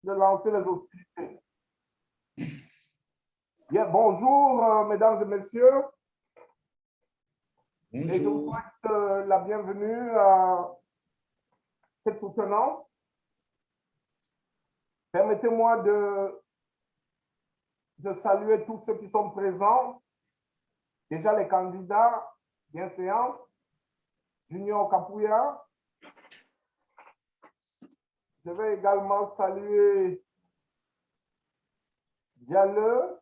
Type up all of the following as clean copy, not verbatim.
de lancer les hostilités. Bien, bonjour, mesdames et messieurs. Bonjour. Et je vous souhaite la bienvenue à cette soutenance. Permettez-moi de saluer tous ceux qui sont présents. Déjà les candidats, bienséance, Junior Kapouya. Je vais également saluer Diallo,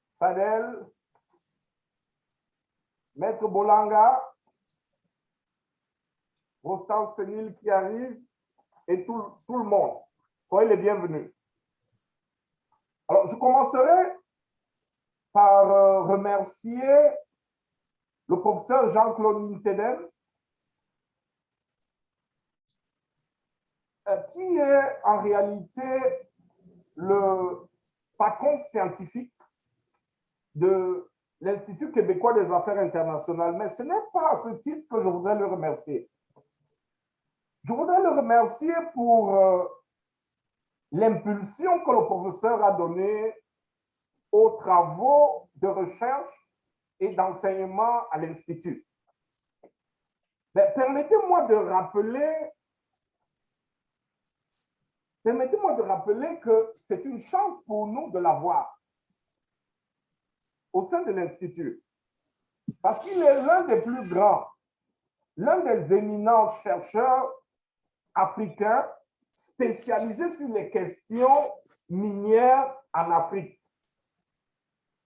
Sadel, Maître Bolanga, Rostan Senil qui arrive et tout le monde. Soyez les bienvenus. Alors, je commencerai par remercier le professeur Jean-Claude Ninteden, qui est en réalité le patron scientifique de l'Institut québécois des affaires internationales. Mais ce n'est pas à ce titre que je voudrais le remercier. Je voudrais le remercier pour l'impulsion que le professeur a donnée aux travaux de recherche et d'enseignement à l'Institut. Permettez-moi de rappeler que c'est une chance pour nous de l'avoir au sein de l'Institut, parce qu'il est l'un des plus grands, l'un des éminents chercheurs africains spécialisés sur les questions minières en Afrique.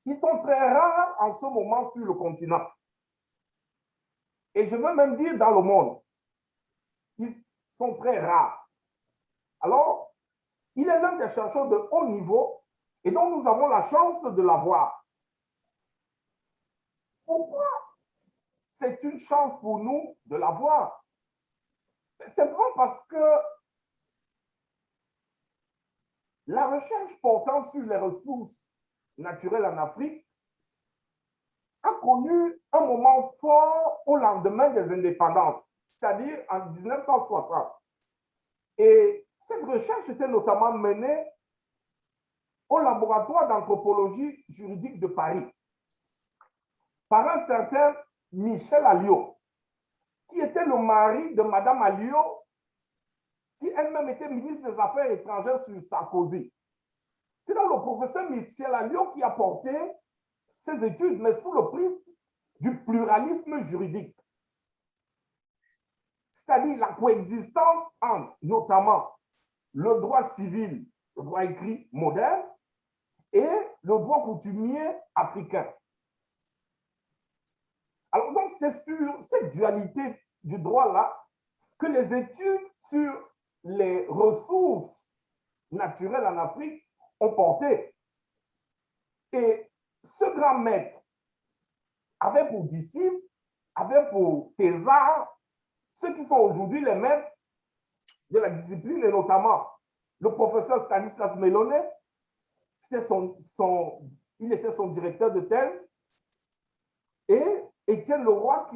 Ils sont très rares en ce moment sur le continent. Et je veux même dire dans le monde. Ils sont très rares. Alors, il est l'un des chercheurs de haut niveau et donc nous avons la chance de l'avoir. Pourquoi c'est une chance pour nous de l'avoir? Simplement parce que la recherche portant sur les ressources naturelles en Afrique a connu un moment fort au lendemain des indépendances, c'est-à-dire en 1960. Et cette recherche était notamment menée au laboratoire d'anthropologie juridique de Paris par un certain Michel Alliot, qui était le mari de Madame Alliot, qui elle-même était ministre des Affaires étrangères sur Sarkozy. C'est donc le professeur Michel Alliot qui a porté ses études, mais sous le prisme du pluralisme juridique. C'est-à-dire la coexistence entre, notamment, le droit civil, le droit écrit moderne, et le droit coutumier africain. Alors donc, c'est sur cette dualité du droit-là que les études sur les ressources naturelles en Afrique ont porté. Et ce grand maître avait pour disciples, avait pour thésards, ceux qui sont aujourd'hui les maîtres de la discipline, et notamment le professeur Stanislas Melonnet, il était son directeur de thèse, et Étienne Leroy,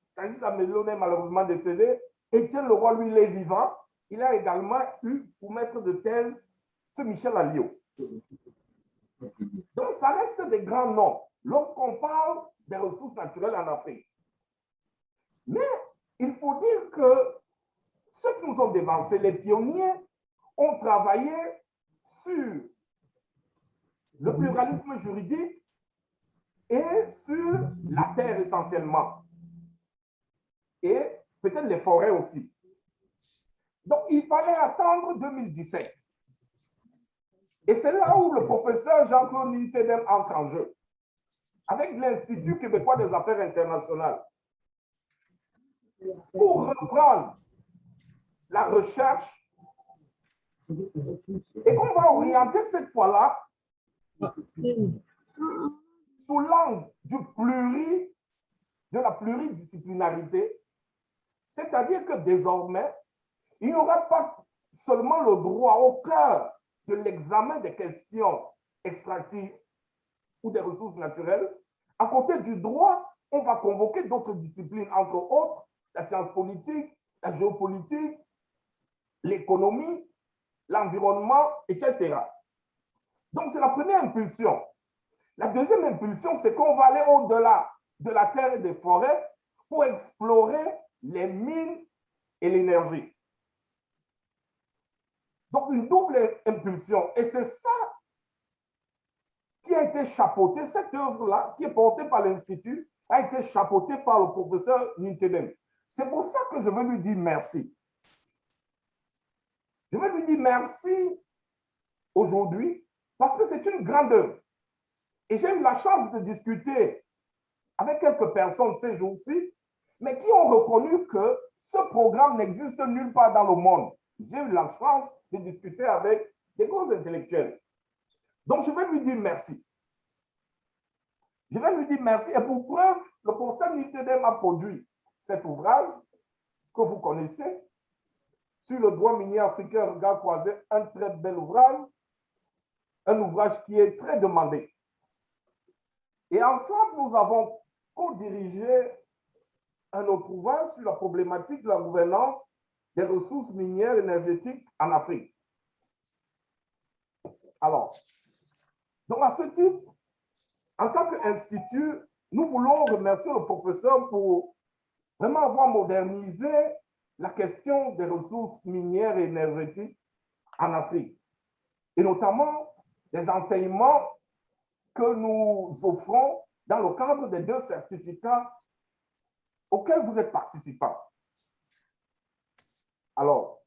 Stanislas Melonnet malheureusement décédé, Étienne Leroy, lui, il est vivant, il a également eu pour maître de thèse ce Michel Alliot. Donc, ça reste des grands noms lorsqu'on parle des ressources naturelles en Afrique. Mais il faut dire que ceux qui nous ont dévancés, les pionniers, ont travaillé sur le pluralisme juridique et sur la terre essentiellement. Et peut-être les forêts aussi. Donc, il fallait attendre 2017. Et c'est là où le professeur Jean-Claude Ninteden entre en jeu, avec l'Institut québécois des affaires internationales, pour reprendre la recherche et qu'on va orienter cette fois-là sous l'angle de la pluridisciplinarité, c'est-à-dire que désormais, il n'y aura pas seulement le droit au cœur de l'examen des questions extractives ou des ressources naturelles. À côté du droit, on va convoquer d'autres disciplines, entre autres la science politique, la géopolitique, l'économie, l'environnement, etc. Donc, c'est la première impulsion. La deuxième impulsion, c'est qu'on va aller au-delà de la terre et des forêts pour explorer les mines et l'énergie. Donc, une double impulsion. Et c'est ça qui a été chapeauté, cette œuvre-là, qui est portée par l'Institut, a été chapeautée par le professeur Nintedem. C'est pour ça que je veux lui dire merci. Je veux lui dire merci aujourd'hui parce que c'est une grande œuvre. Et j'ai eu la chance de discuter avec quelques personnes ces jours-ci, mais qui ont reconnu que ce programme n'existe nulle part dans le monde. J'ai eu la chance de discuter avec des gros intellectuels. Donc, je vais lui dire merci. Je vais lui dire merci. Et pour preuve, le professeur Nitedem a produit cet ouvrage que vous connaissez, sur le droit minier africain, regard croisé, un très bel ouvrage, un ouvrage qui est très demandé. Et ensemble, nous avons co-dirigé un autre ouvrage sur la problématique de la gouvernance des ressources minières énergétiques en Afrique. Alors, donc à ce titre, en tant qu'institut, nous voulons remercier le professeur pour vraiment avoir modernisé la question des ressources minières et énergétiques en Afrique, et notamment les enseignements que nous offrons dans le cadre des 2 certificats auxquels vous êtes participants. Alors,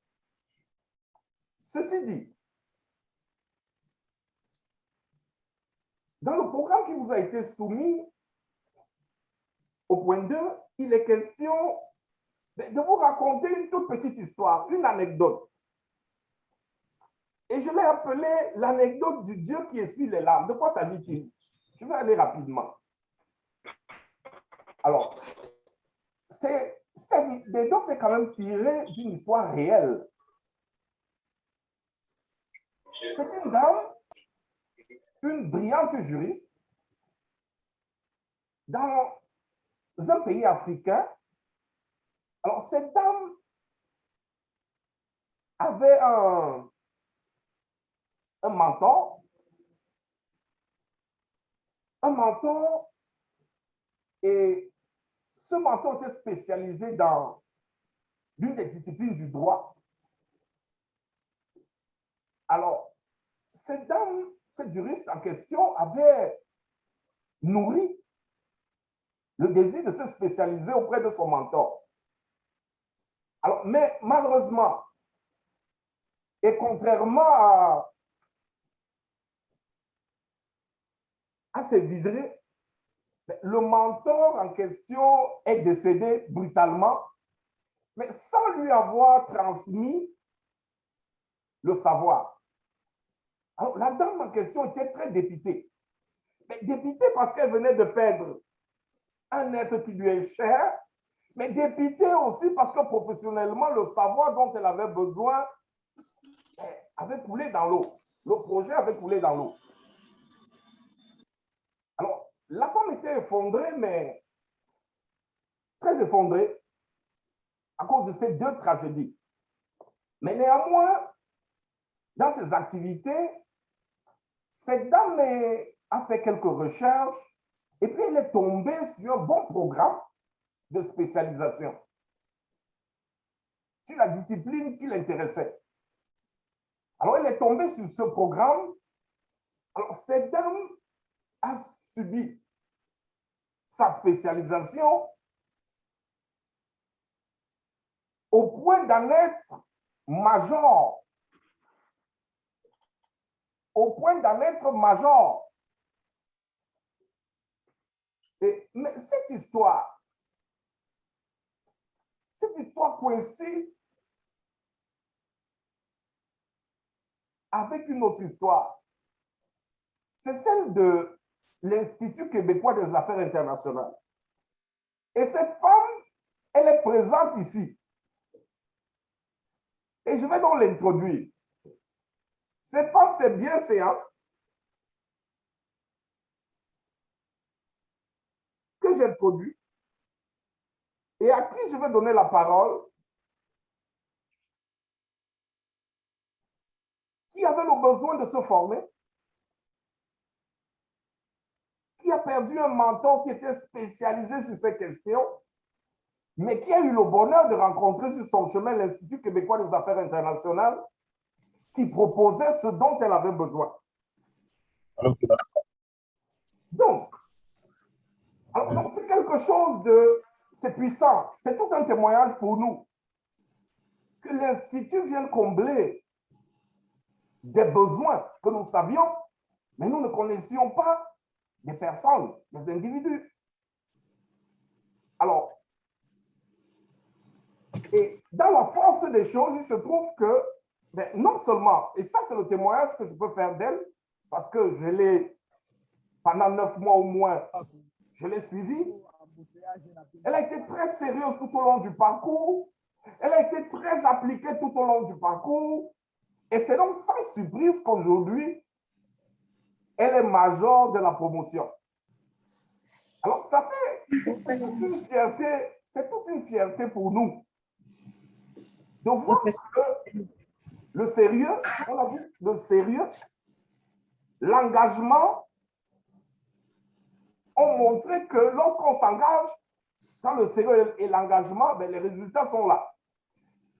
ceci dit, dans le programme qui vous a été soumis, au point 2, il est question de vous raconter une toute petite histoire, une anecdote. Et je l'ai appelé l'anecdote du Dieu qui essuie les larmes. De quoi s'agit-il? Je vais aller rapidement. Alors, cette anecdote est quand même tirée d'une histoire réelle. C'est une dame, une brillante juriste, dans un pays africain. Alors, cette dame avait un mentor, et ce mentor était spécialisé dans l'une des disciplines du droit. Alors, cette dame, cette juriste en question, avait nourri le désir de se spécialiser auprès de son mentor. Alors, mais malheureusement, et contrairement à ses visées, le mentor en question est décédé brutalement, mais sans lui avoir transmis le savoir. Alors, la dame en question était très dépitée. Mais dépitée parce qu'elle venait de perdre un être qui lui est cher, mais dépitée aussi parce que professionnellement, le savoir dont elle avait besoin avait coulé dans l'eau. Le projet avait coulé dans l'eau. Alors, la femme était effondrée, mais très effondrée à cause de ces 2 tragédies. Mais néanmoins, dans ses activités, cette dame a fait quelques recherches et puis elle est tombée sur un bon programme de spécialisation, sur la discipline qui l'intéressait. Alors, elle est tombée sur ce programme. Alors, cette dame a subi sa spécialisation au point d'en être major. Au point d'en être major. Mais cette histoire coïncide avec une autre histoire. C'est celle de l'Institut québécois des affaires internationales. Et cette femme, elle est présente ici. Et je vais donc l'introduire. Cette femme, c'est bien Séance, que j'introduis, et à qui je vais donner la parole qui avait le besoin de se former, qui a perdu un mentor qui était spécialisé sur ces questions, mais qui a eu le bonheur de rencontrer sur son chemin l'Institut québécois des affaires internationales, qui proposait ce dont elle avait besoin. Donc, c'est quelque chose de... C'est puissant. C'est tout un témoignage pour nous. Que l'Institut vienne combler des besoins que nous savions, mais nous ne connaissions pas des personnes, des individus. Alors, et dans la force des choses, il se trouve que, non seulement, et ça c'est le témoignage que je peux faire d'elle, parce que je l'ai, pendant 9 mois au moins, je l'ai suivie. Elle a été très sérieuse tout au long du parcours. Elle a été très appliquée tout au long du parcours. Et c'est donc sans surprise qu'aujourd'hui, elle est major de la promotion. Alors, ça fait, c'est toute une fierté pour nous de voir que le sérieux, on a vu, le sérieux, l'engagement ont montré que lorsqu'on s'engage dans le sérieux et l'engagement, les résultats sont là.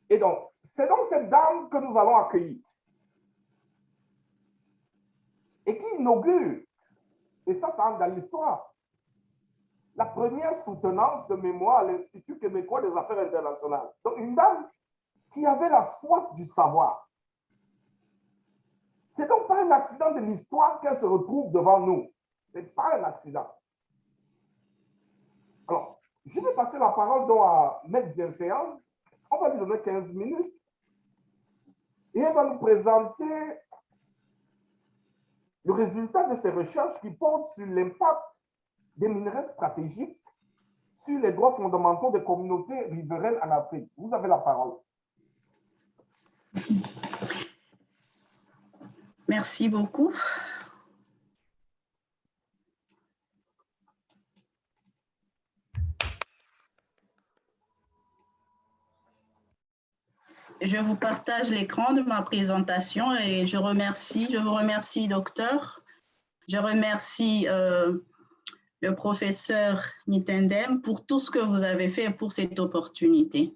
Et donc, c'est donc cette dame que nous allons accueillir et qui inaugure, et ça entre dans l'histoire, la première soutenance de mémoire à l'Institut québécois des affaires internationales. Donc, une dame qui avait la soif du savoir. C'est donc pas un accident de l'histoire qu'elle se retrouve devant nous. Ce n'est pas un accident. Alors, je vais passer la parole donc à Maître Bienséance. On va lui donner 15 minutes. Et elle va nous présenter le résultat de ses recherches qui portent sur l'impact des minerais stratégiques sur les droits fondamentaux des communautés riveraines en Afrique. Vous avez la parole. Merci beaucoup. Je vous partage l'écran de ma présentation et je vous remercie, docteur. Je remercie le professeur Nitendem pour tout ce que vous avez fait pour cette opportunité.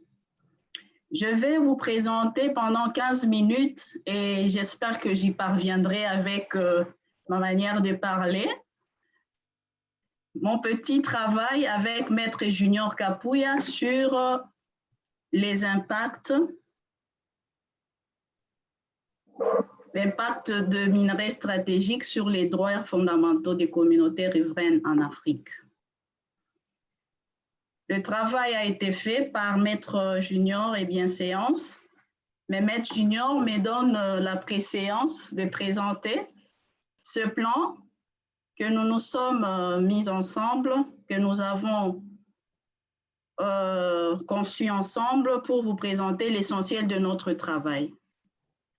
Je vais vous présenter pendant 15 minutes et j'espère que j'y parviendrai avec ma manière de parler. Mon petit travail avec Maître Junior Kapouya sur les impacts de minerais stratégiques sur les droits fondamentaux des communautés riveraines en Afrique. Le travail a été fait par Maître Junior et Bienséance, mais Maître Junior me donne la préséance de présenter ce plan que nous nous sommes mis ensemble, que nous avons conçu ensemble pour vous présenter l'essentiel de notre travail.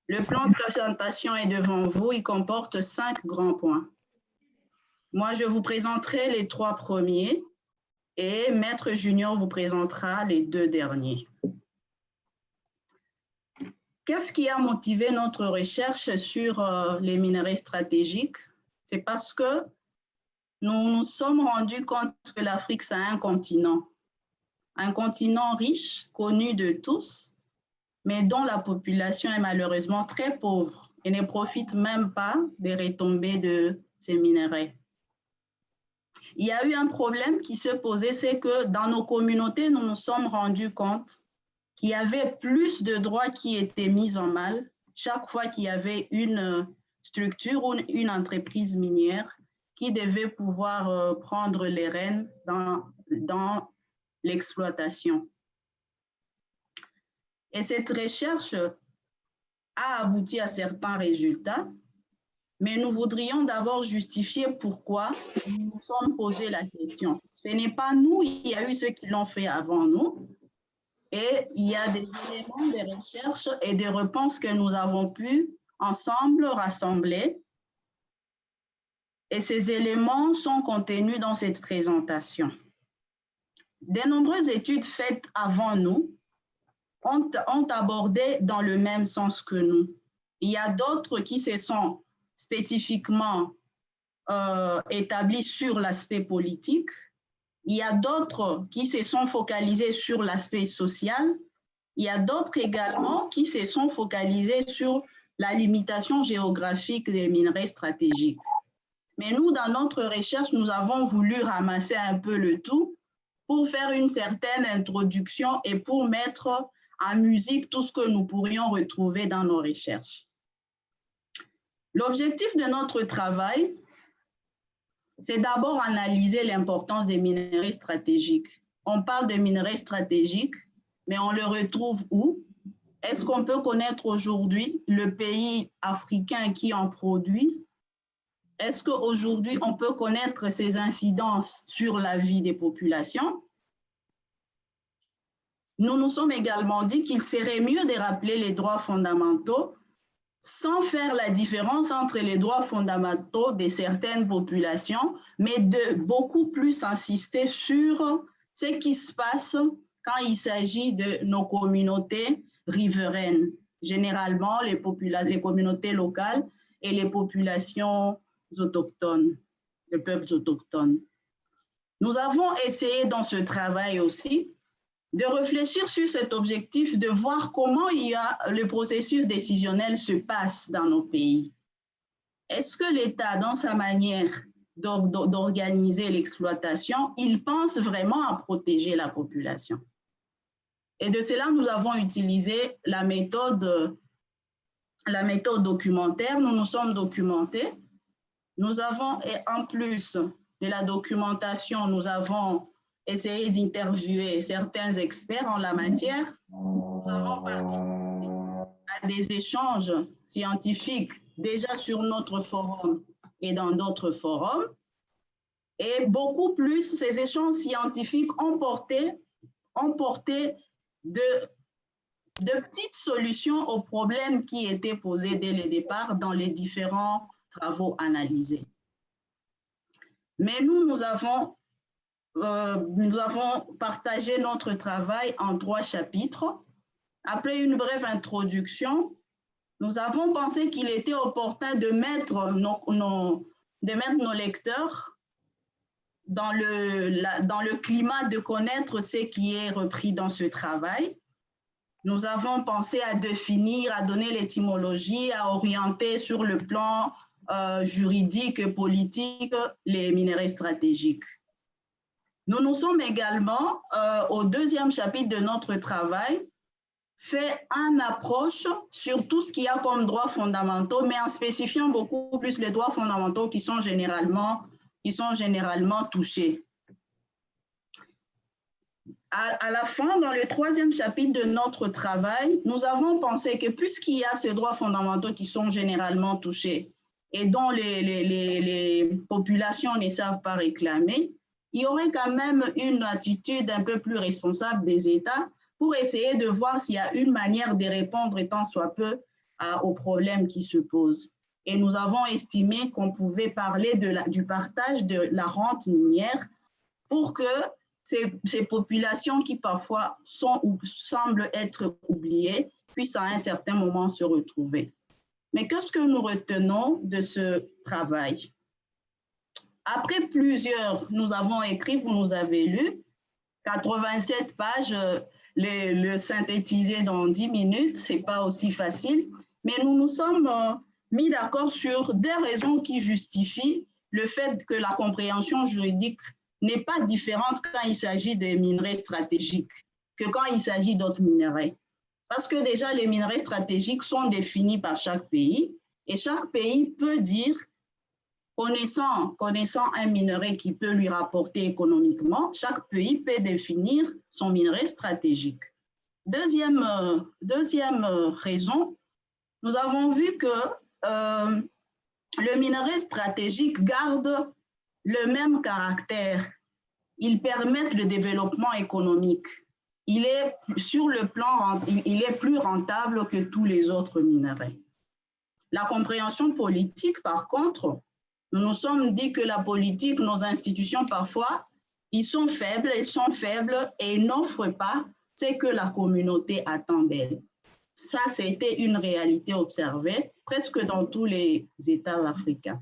Le plan de présentation est devant vous, il comporte 5 grands points. Moi, je vous présenterai les 3 premiers et Maître Junior vous présentera les 2 derniers. Qu'est-ce qui a motivé notre recherche sur les minerais stratégiques? C'est parce que nous nous sommes rendus compte que l'Afrique, c'est un continent riche, connu de tous, mais dont la population est malheureusement très pauvre et ne profite même pas des retombées de ces minerais. Il y a eu un problème qui se posait, c'est que dans nos communautés, nous nous sommes rendus compte qu'il y avait plus de droits qui étaient mis en mal chaque fois qu'il y avait une structure ou une entreprise minière qui devait pouvoir prendre les rênes dans l'exploitation. Et cette recherche a abouti à certains résultats, mais nous voudrions d'abord justifier pourquoi nous nous sommes posé la question. Ce n'est pas nous, il y a eu ceux qui l'ont fait avant nous, et il y a des éléments de recherche et des réponses que nous avons pu ensemble rassembler, et ces éléments sont contenus dans cette présentation. De nombreuses études faites avant nous ont abordé dans le même sens que nous. Il y a d'autres qui se sont spécifiquement établis sur l'aspect politique. Il y a d'autres qui se sont focalisés sur l'aspect social. Il y a d'autres également qui se sont focalisés sur la limitation géographique des minerais stratégiques. Mais nous, dans notre recherche, nous avons voulu ramasser un peu le tout pour faire une certaine introduction et pour mettre en musique tout ce que nous pourrions retrouver dans nos recherches. L'objectif de notre travail, c'est d'abord analyser l'importance des minerais stratégiques. On parle de minerais stratégiques, mais on le retrouve où? Est-ce qu'on peut connaître aujourd'hui le pays africain qui en produit? Est-ce qu'aujourd'hui, on peut connaître ses incidences sur la vie des populations? Nous nous sommes également dit qu'il serait mieux de rappeler les droits fondamentaux sans faire la différence entre les droits fondamentaux de certaines populations, mais de beaucoup plus insister sur ce qui se passe quand il s'agit de nos communautés riveraines, généralement les communautés locales et les populations autochtones, les peuples autochtones. Nous avons essayé dans ce travail aussi de réfléchir sur cet objectif, de voir comment le processus décisionnel se passe dans nos pays. Est-ce que l'État, dans sa manière d'organiser l'exploitation, il pense vraiment à protéger la population? Et de cela, nous avons utilisé la méthode documentaire. Nous nous sommes documentés. Nous avons, en plus de la documentation, nous avons essayé d'interviewer certains experts en la matière. Nous avons participé à des échanges scientifiques déjà sur notre forum et dans d'autres forums. Et beaucoup plus, ces échanges scientifiques ont porté de petites solutions aux problèmes qui étaient posés dès le départ dans les différents travaux analysés. Mais nous avons partagé notre travail en 3 chapitres. Après une brève introduction, nous avons pensé qu'il était opportun de mettre nos lecteurs dans le climat de connaître ce qui est repris dans ce travail. Nous avons pensé à définir, à donner l'étymologie, à orienter sur le plan juridique et politique les minerais stratégiques. Nous nous sommes également, au 2e chapitre de notre travail, fait une approche sur tout ce qu'il y a comme droits fondamentaux, mais en spécifiant beaucoup plus les droits fondamentaux qui sont généralement touchés. À la fin, dans le 3e chapitre de notre travail, nous avons pensé que puisqu'il y a ces droits fondamentaux qui sont généralement touchés et dont les populations ne savent pas réclamer, il y aurait quand même une attitude un peu plus responsable des États pour essayer de voir s'il y a une manière de répondre tant soit peu aux problèmes qui se posent. Et nous avons estimé qu'on pouvait parler du partage de la rente minière pour que ces populations qui parfois sont ou semblent être oubliées puissent à un certain moment se retrouver. Mais qu'est-ce que nous retenons de ce travail? Après nous avons écrit, vous nous avez lu, 87 pages, le synthétiser dans 10 minutes, ce n'est pas aussi facile, mais nous nous sommes mis d'accord sur des raisons qui justifient le fait que la compréhension juridique n'est pas différente quand il s'agit des minerais stratégiques que quand il s'agit d'autres minerais. Parce que déjà, les minerais stratégiques sont définis par chaque pays et chaque pays peut dire, connaissant un minerai qui peut lui rapporter économiquement, chaque pays peut définir son minerai stratégique. Deuxième raison, nous avons vu que le minerai stratégique garde le même caractère. Ils permettent le développement économique. Il est plus rentable que tous les autres minerais. La compréhension politique, par contre, nous nous sommes dit que la politique, nos institutions, parfois, ils sont faibles et ils n'offrent pas ce que la communauté attend d'elles. Ça, c'était une réalité observée presque dans tous les États africains.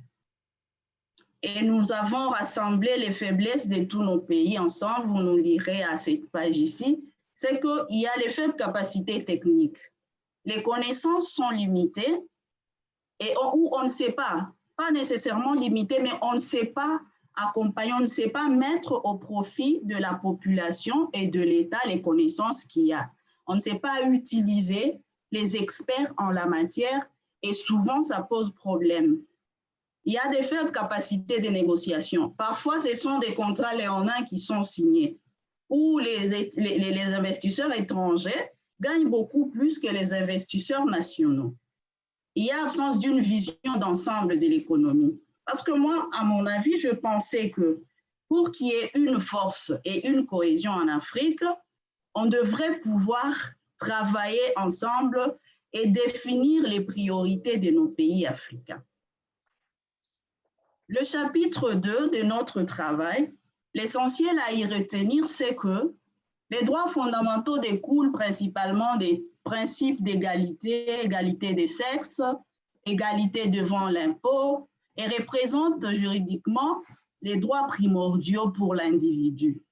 Et nous avons rassemblé les faiblesses de tous nos pays ensemble. Vous nous lirez à cette page ici. C'est qu'il y a les faibles capacités techniques. Les connaissances sont limitées et où on ne sait pas nécessairement limité, mais on ne sait pas accompagner, on ne sait pas mettre au profit de la population et de l'État les connaissances qu'il y a. On ne sait pas utiliser les experts en la matière et souvent ça pose problème. Il y a des faibles capacités de négociation. Parfois, ce sont des contrats léonins qui sont signés où les investisseurs étrangers gagnent beaucoup plus que les investisseurs nationaux. Il y a absence d'une vision d'ensemble de l'économie. Parce que moi, à mon avis, je pensais que pour qu'il y ait une force et une cohésion en Afrique, on devrait pouvoir travailler ensemble et définir les priorités de nos pays africains. Le chapitre 2 de notre travail, l'essentiel à y retenir, c'est que les droits fondamentaux découlent principalement des principes d'égalité, égalité des sexes, égalité devant l'impôt et représentent juridiquement les droits primordiaux pour l'individu.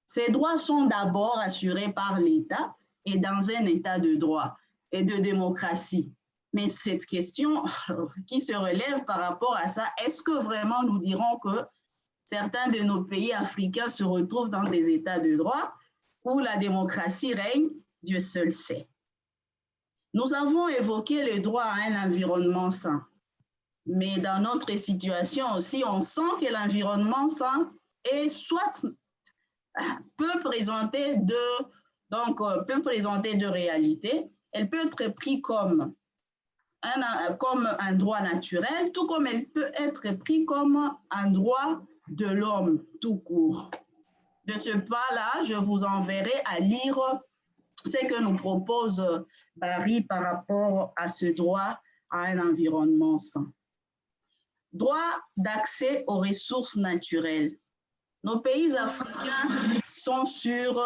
Ces droits sont d'abord assurés par l'État et dans un état de droit et de démocratie. Mais cette question qui se relève par rapport à ça, est-ce que vraiment nous dirons que certains de nos pays africains se retrouvent dans des états de droit où la démocratie règne? Dieu seul sait. Nous avons évoqué le droit à un environnement sain. Mais dans notre situation aussi, on sent que l'environnement sain est soit peut présenter deux réalités. Elle peut être prise comme un droit naturel, tout comme elle peut être prise comme un droit de l'homme tout court. De ce pas-là, je vous enverrai à lire ce que nous propose Barry par rapport à ce droit à un environnement sain. Droit d'accès aux ressources naturelles. Nos pays africains sont sur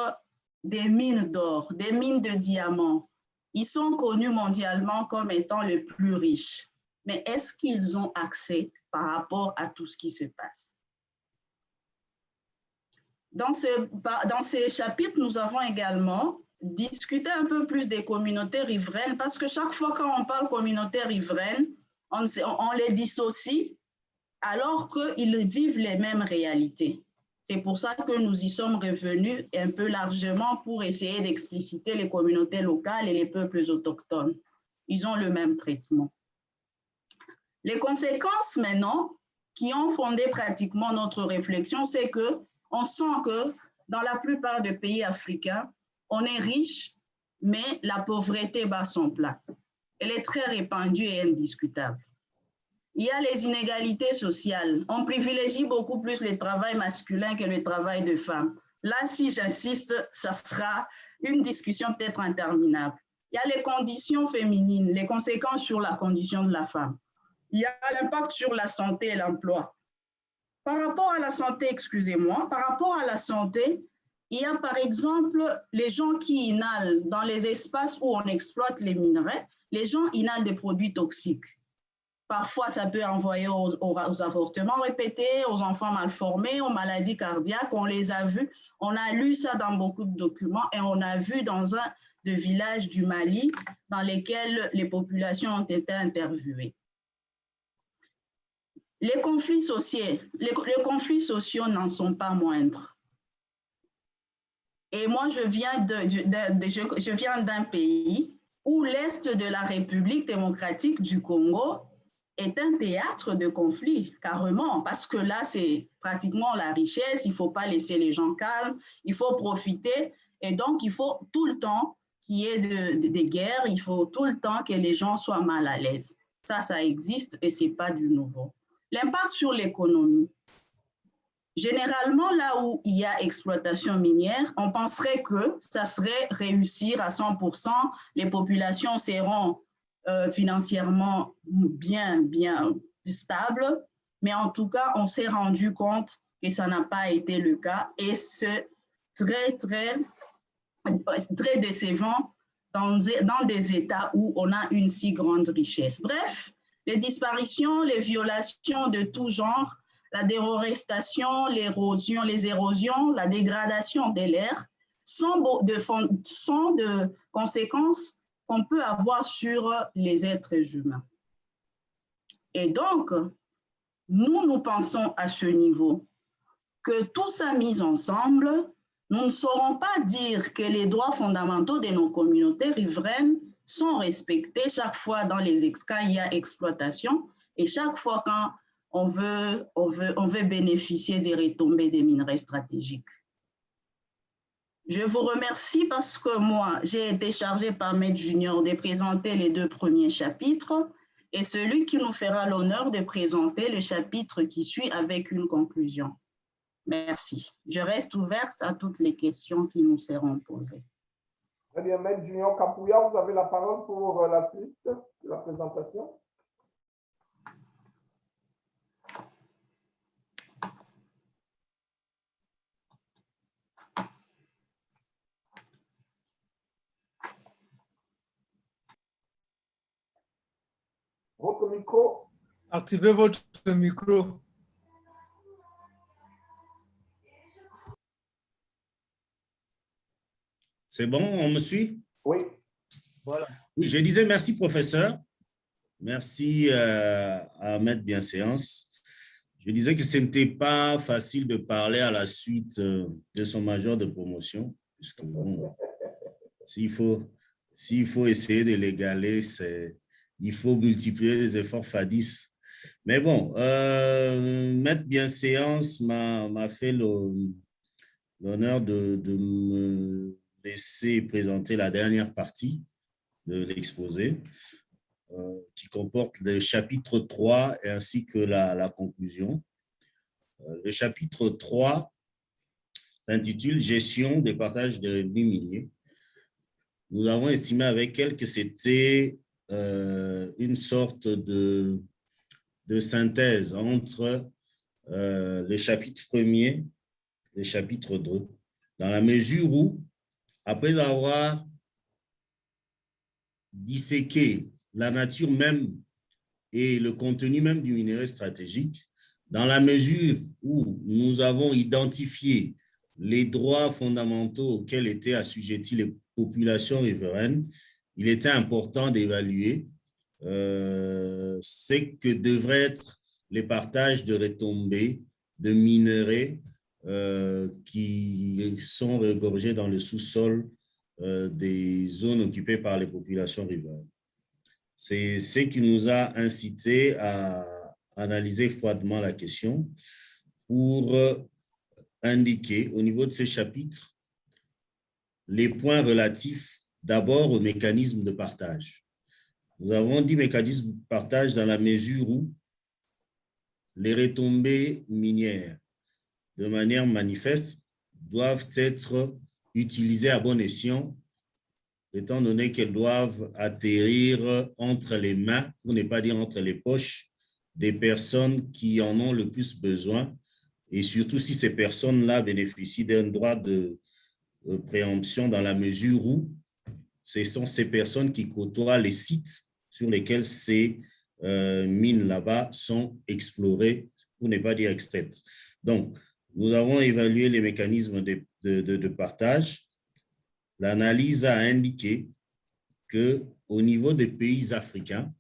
des mines d'or, des mines de diamants. Ils sont connus mondialement comme étant les plus riches. Mais est-ce qu'ils ont accès par rapport à tout ce qui se passe? Dans ces chapitres, nous avons également discuté un peu plus des communautés riveraines parce que chaque fois quand on parle communautés riveraines, on les dissocie alors qu'ils vivent les mêmes réalités. C'est pour ça que nous y sommes revenus un peu largement pour essayer d'expliciter les communautés locales et les peuples autochtones. Ils ont le même traitement. Les conséquences maintenant qui ont fondé pratiquement notre réflexion, c'est qu'on sent que dans la plupart des pays africains, on est riche, mais la pauvreté bat son plein. Elle est très répandue et indiscutable. Il y a les inégalités sociales. On privilégie beaucoup plus le travail masculin que le travail de femme. Là, si j'insiste, ça sera une discussion peut-être interminable. Il y a les conditions féminines, les conséquences sur la condition de la femme. Il y a l'impact sur la santé et l'emploi. Par rapport à la santé, excusez-moi, par rapport à la santé, il y a par exemple les gens qui inhalent dans les espaces où on exploite les minerais, les gens inhalent des produits toxiques. Parfois, ça peut envoyer aux avortements répétés, aux enfants mal formés, aux maladies cardiaques. On les a vus, on a lu ça dans beaucoup de documents et on a vu dans un des villages du Mali dans lesquels les populations ont été interviewées. Les conflits sociaux n'en sont pas moindres. Et moi, je viens d'un pays où l'Est de la République démocratique du Congo est un théâtre de conflits, carrément, parce que là, c'est pratiquement la richesse, il ne faut pas laisser les gens calmes, il faut profiter, et donc il faut tout le temps qu'il y ait des guerres, il faut tout le temps que les gens soient mal à l'aise. Ça existe et ce n'est pas du nouveau. L'impact sur l'économie. Généralement, là où il y a exploitation minière, on penserait que ça serait réussir à 100%, les populations seront financièrement bien stables, mais en tout cas, on s'est rendu compte que ça n'a pas été le cas et c'est très décevant dans des États où on a une si grande richesse. Bref, les disparitions, les violations de tout genre, la déforestation, l'érosion, les érosions, la dégradation de l'air sont de conséquences qu'on peut avoir sur les êtres humains. Et donc, nous pensons à ce niveau que tout ça mis ensemble, nous ne saurons pas dire que les droits fondamentaux de nos communautés riveraines sont respectés chaque fois quand il y a exploitation et chaque fois quand on veut bénéficier des retombées des minerais stratégiques. Je vous remercie parce que moi, j'ai été chargée par Maître Junior de présenter les 2 premiers chapitres et celui qui nous fera l'honneur de présenter le chapitre qui suit avec une conclusion. Merci. Je reste ouverte à toutes les questions qui nous seront posées. Très bien, Maître Junior Kapouya, vous avez la parole pour la suite de la présentation. Votre micro. Activez votre micro. C'est bon, on me suit? Oui. Voilà. Oui, je disais merci, professeur. Merci à Maître Bienséance. Je disais que ce n'était pas facile de parler à la suite de son major de promotion, puisque bon, s'il faut essayer de l'égaler, il faut multiplier les efforts fadis. Mais bon, Maître Bienséance m'a fait l'honneur de me laisser présenter la dernière partie de l'exposé, qui comporte le chapitre 3 ainsi que la conclusion. Le chapitre 3 s'intitule « Gestion des partages de revenus miniers ». Nous avons estimé avec elle que c'était une sorte de synthèse entre le chapitre 1er et le chapitre 2, dans la mesure où, après avoir disséqué la nature même et le contenu même du minerai stratégique, dans la mesure où nous avons identifié les droits fondamentaux auxquels étaient assujetties les populations riveraines, il était important d'évaluer ce que devraient être les partages de retombées de minerais qui sont regorgés dans le sous-sol des zones occupées par les populations riveraines. C'est ce qui nous a incité à analyser froidement la question pour indiquer au niveau de ce chapitre les points relatifs d'abord au mécanisme de partage. Nous avons dit mécanisme de partage dans la mesure où les retombées minières, de manière manifeste, doivent être utilisées à bon escient, étant donné qu'elles doivent atterrir entre les mains, pour ne pas dire entre les poches, des personnes qui en ont le plus besoin, et surtout si ces personnes-là bénéficient d'un droit de préemption dans la mesure où ce sont ces personnes qui côtoient les sites sur lesquels ces mines là-bas sont explorées, pour ne pas dire extraites. Donc, nous avons évalué les mécanismes de partage. L'analyse a indiqué qu'au niveau des pays africains,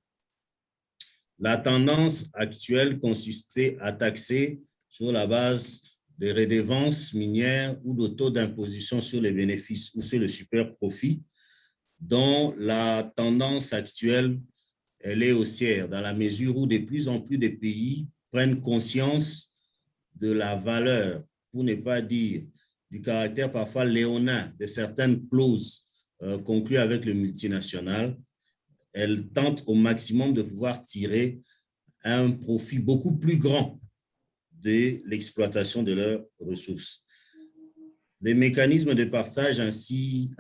la tendance actuelle consistait à taxer sur la base des redevances minières ou de taux d'imposition sur les bénéfices ou sur le super profit, dont la tendance actuelle, elle est haussière, dans la mesure où de plus en plus de pays prennent conscience de la valeur, pour ne pas dire du caractère parfois léonin de certaines clauses conclues avec le multinational. Elles tentent au maximum de pouvoir tirer un profit beaucoup plus grand de l'exploitation de leurs ressources. Les mécanismes de partage ainsi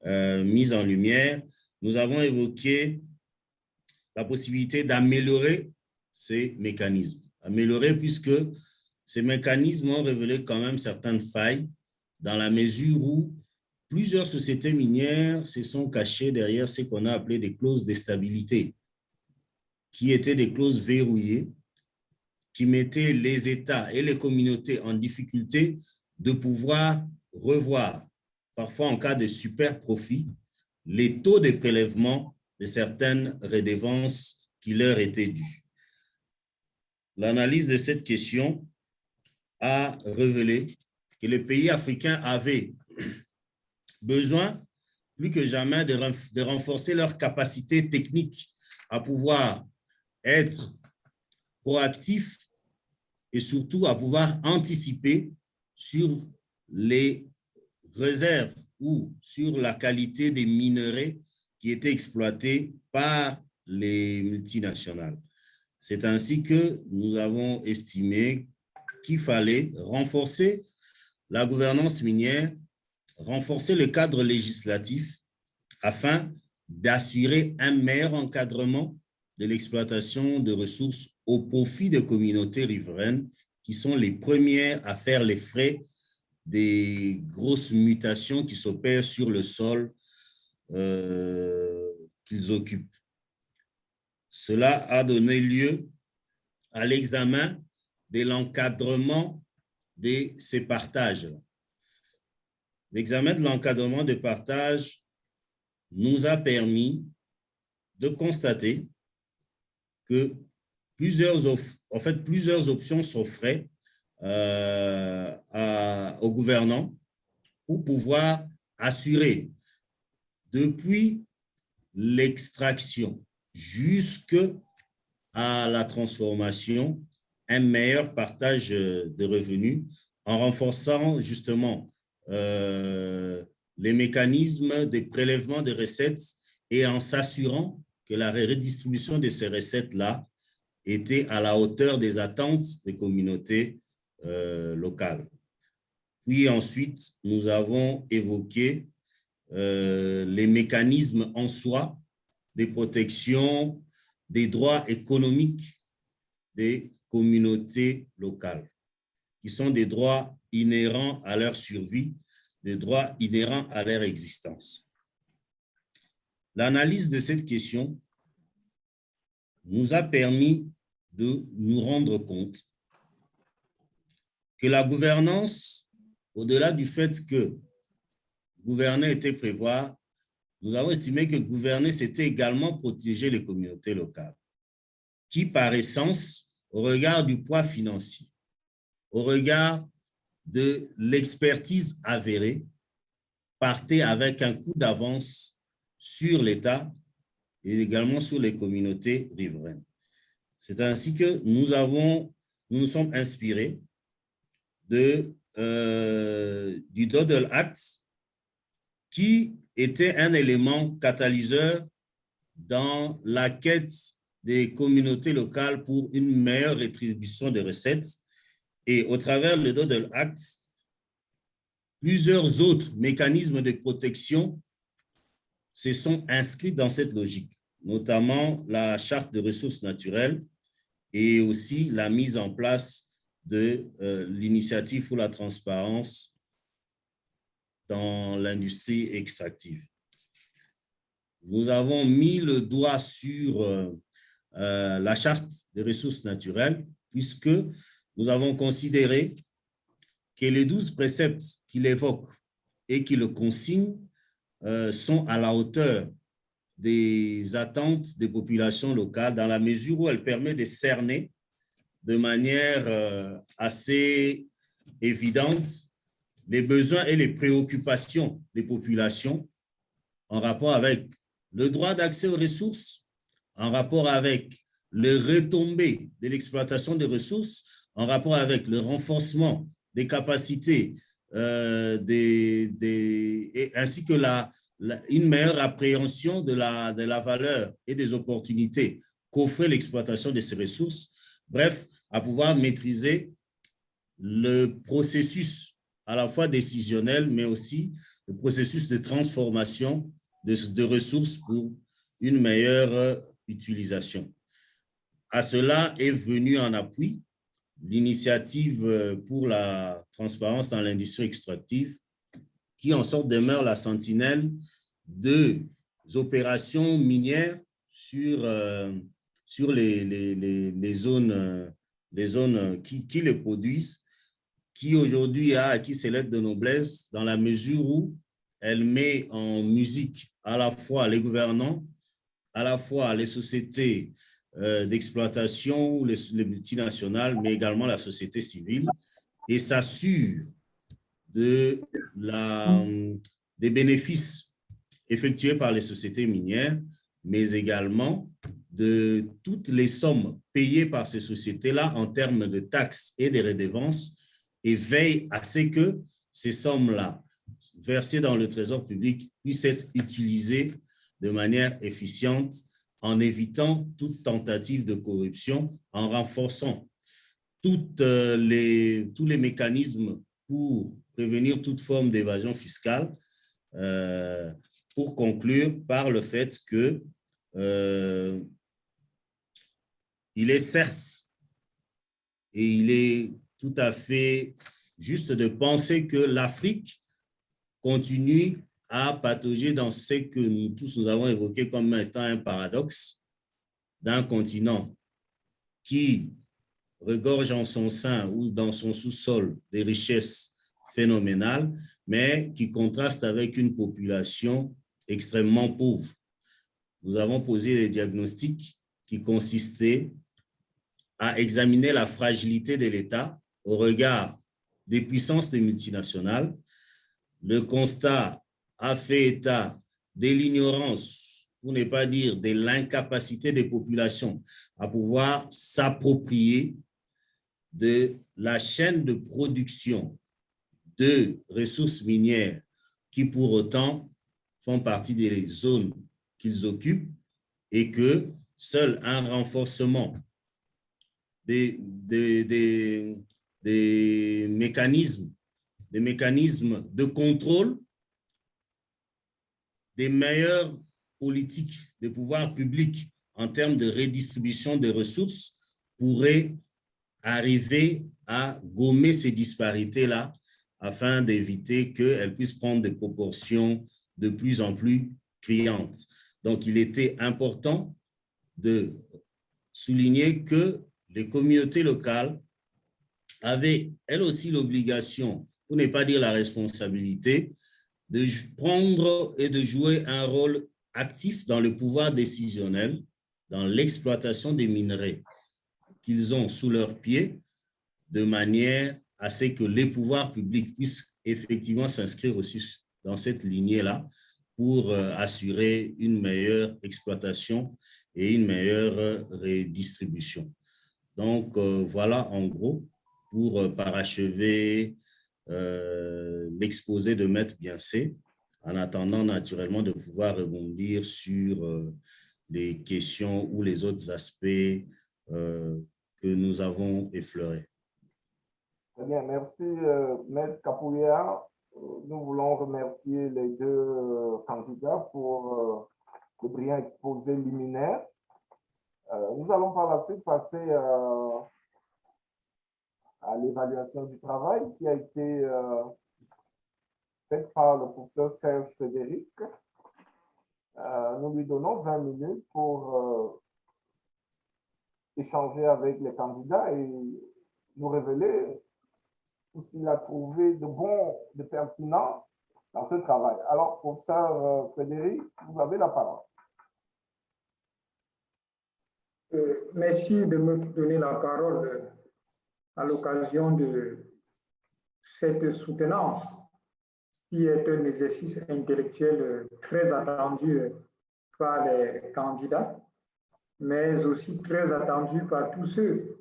mis en lumière, nous avons évoqué la possibilité d'améliorer ces mécanismes. Améliorer puisque ces mécanismes ont révélé quand même certaines failles dans la mesure où plusieurs sociétés minières se sont cachées derrière ce qu'on a appelé des clauses de stabilité, qui étaient des clauses verrouillées, qui mettaient les États et les communautés en difficulté de pouvoir revoir, parfois en cas de super profit, les taux de prélèvement de certaines redevances qui leur étaient dues. L'analyse de cette question a révélé que les pays africains avaient besoin, plus que jamais, de renforcer leur capacité technique à pouvoir être proactifs et surtout à pouvoir anticiper sur les réserves ou sur la qualité des minerais qui étaient exploités par les multinationales. C'est ainsi que nous avons estimé qu'il fallait renforcer la gouvernance minière, renforcer le cadre législatif afin d'assurer un meilleur encadrement de l'exploitation de ressources au profit des communautés riveraines qui sont les premières à faire les frais des grosses mutations qui s'opèrent sur le sol qu'ils occupent. Cela a donné lieu à l'examen de l'encadrement de ces partages. L'examen de l'encadrement de partage nous a permis de constater que plusieurs options s'offraient aux gouvernants pour pouvoir assurer depuis l'extraction jusqu'à la transformation un meilleur partage de revenus en renforçant justement les mécanismes de prélèvement de recettes et en s'assurant que la redistribution de ces recettes-là était à la hauteur des attentes des communautés locales. Puis ensuite, nous avons évoqué les mécanismes en soi de protection des droits économiques des communautés locales, qui sont des droits inhérents à leur survie, des droits inhérents à leur existence. L'analyse de cette question nous a permis de nous rendre compte que la gouvernance, au-delà du fait que gouverner était prévoir, nous avons estimé que gouverner, c'était également protéger les communautés locales, qui par essence, au regard du poids financier, au regard de l'expertise avérée, partaient avec un coup d'avance sur l'État et également sur les communautés riveraines. C'est ainsi que nous nous sommes inspirés du Doodle Act, qui était un élément catalyseur dans la quête des communautés locales pour une meilleure rétribution des recettes. Et au travers du Doodle Act, plusieurs autres mécanismes de protection se sont inscrits dans cette logique, notamment la charte de ressources naturelles et aussi la mise en place de l'initiative pour la transparence dans l'industrie extractive. Nous avons mis le doigt sur la charte des ressources naturelles, puisque nous avons considéré que les 12 préceptes qu'il évoque et qui le consignent sont à la hauteur des attentes des populations locales, dans la mesure où elle permet de cerner de manière assez évidente les besoins et les préoccupations des populations en rapport avec le droit d'accès aux ressources, en rapport avec les retombées de l'exploitation des ressources, en rapport avec le renforcement des capacités ainsi que une meilleure appréhension de la valeur et des opportunités qu'offrait l'exploitation de ces ressources. Bref, à pouvoir maîtriser le processus à la fois décisionnel, mais aussi le processus de transformation de ressources pour une meilleure utilisation. À cela est venu en appui l'initiative pour la transparence dans l'industrie extractive, qui en sorte demeure la sentinelle des opérations minières sur les zones qui les produisent, qui aujourd'hui a acquis ses lettres de noblesse dans la mesure où elle met en musique à la fois les gouvernants, à la fois les sociétés d'exploitation, les multinationales, mais également la société civile, et s'assure des bénéfices effectués par les sociétés minières, mais également de toutes les sommes payées par ces sociétés-là en termes de taxes et de redevances, et veille à ce que ces sommes-là, versées dans le trésor public, puissent être utilisées de manière efficiente en évitant toute tentative de corruption, en renforçant tous les mécanismes pour prévenir toute forme d'évasion fiscale, pour conclure par le fait que il est certes et il est tout à fait juste de penser que l'Afrique continue à patauger dans ce que nous tous nous avons évoqué comme étant un paradoxe d'un continent qui regorge en son sein ou dans son sous-sol des richesses phénoménales, mais qui contraste avec une population extrêmement pauvre. Nous avons posé des diagnostics qui consistaient à examiner la fragilité de l'État au regard des puissances des multinationales. Le constat a fait état de l'ignorance, pour ne pas dire de l'incapacité des populations à pouvoir s'approprier de la chaîne de production de ressources minières qui pour autant font partie des zones qu'ils occupent, et que seul un renforcement des mécanismes de contrôle, des meilleures politiques de pouvoir public en termes de redistribution des ressources pourrait arriver à gommer ces disparités-là afin d'éviter qu'elles puissent prendre des proportions de plus en plus criantes. Donc, il était important de souligner que les communautés locales avaient, elles aussi, l'obligation, pour ne pas dire la responsabilité, de prendre et de jouer un rôle actif dans le pouvoir décisionnel, dans l'exploitation des minerais qu'ils ont sous leurs pieds, de manière à ce que les pouvoirs publics puissent effectivement s'inscrire aussi dans cette lignée-là pour assurer une meilleure exploitation et une meilleure redistribution. Donc, voilà en gros pour parachever l'exposé de Maître Biancé, en attendant naturellement de pouvoir rebondir sur les questions ou les autres aspects que nous avons effleurés. Très bien, merci Maître Kapouya. Nous voulons remercier les deux candidats pour le brillant exposé liminaire. Nous allons par la suite passer à l'évaluation du travail qui a été faite par le professeur Serge Frédéric. Nous lui donnons 20 minutes pour échanger avec les candidats et nous révéler tout ce qu'il a trouvé de bon, de pertinent dans ce travail. Alors, professeur Frédéric, vous avez la parole. Merci de me donner la parole à l'occasion de cette soutenance qui est un exercice intellectuel très attendu par les candidats, mais aussi très attendu par tous ceux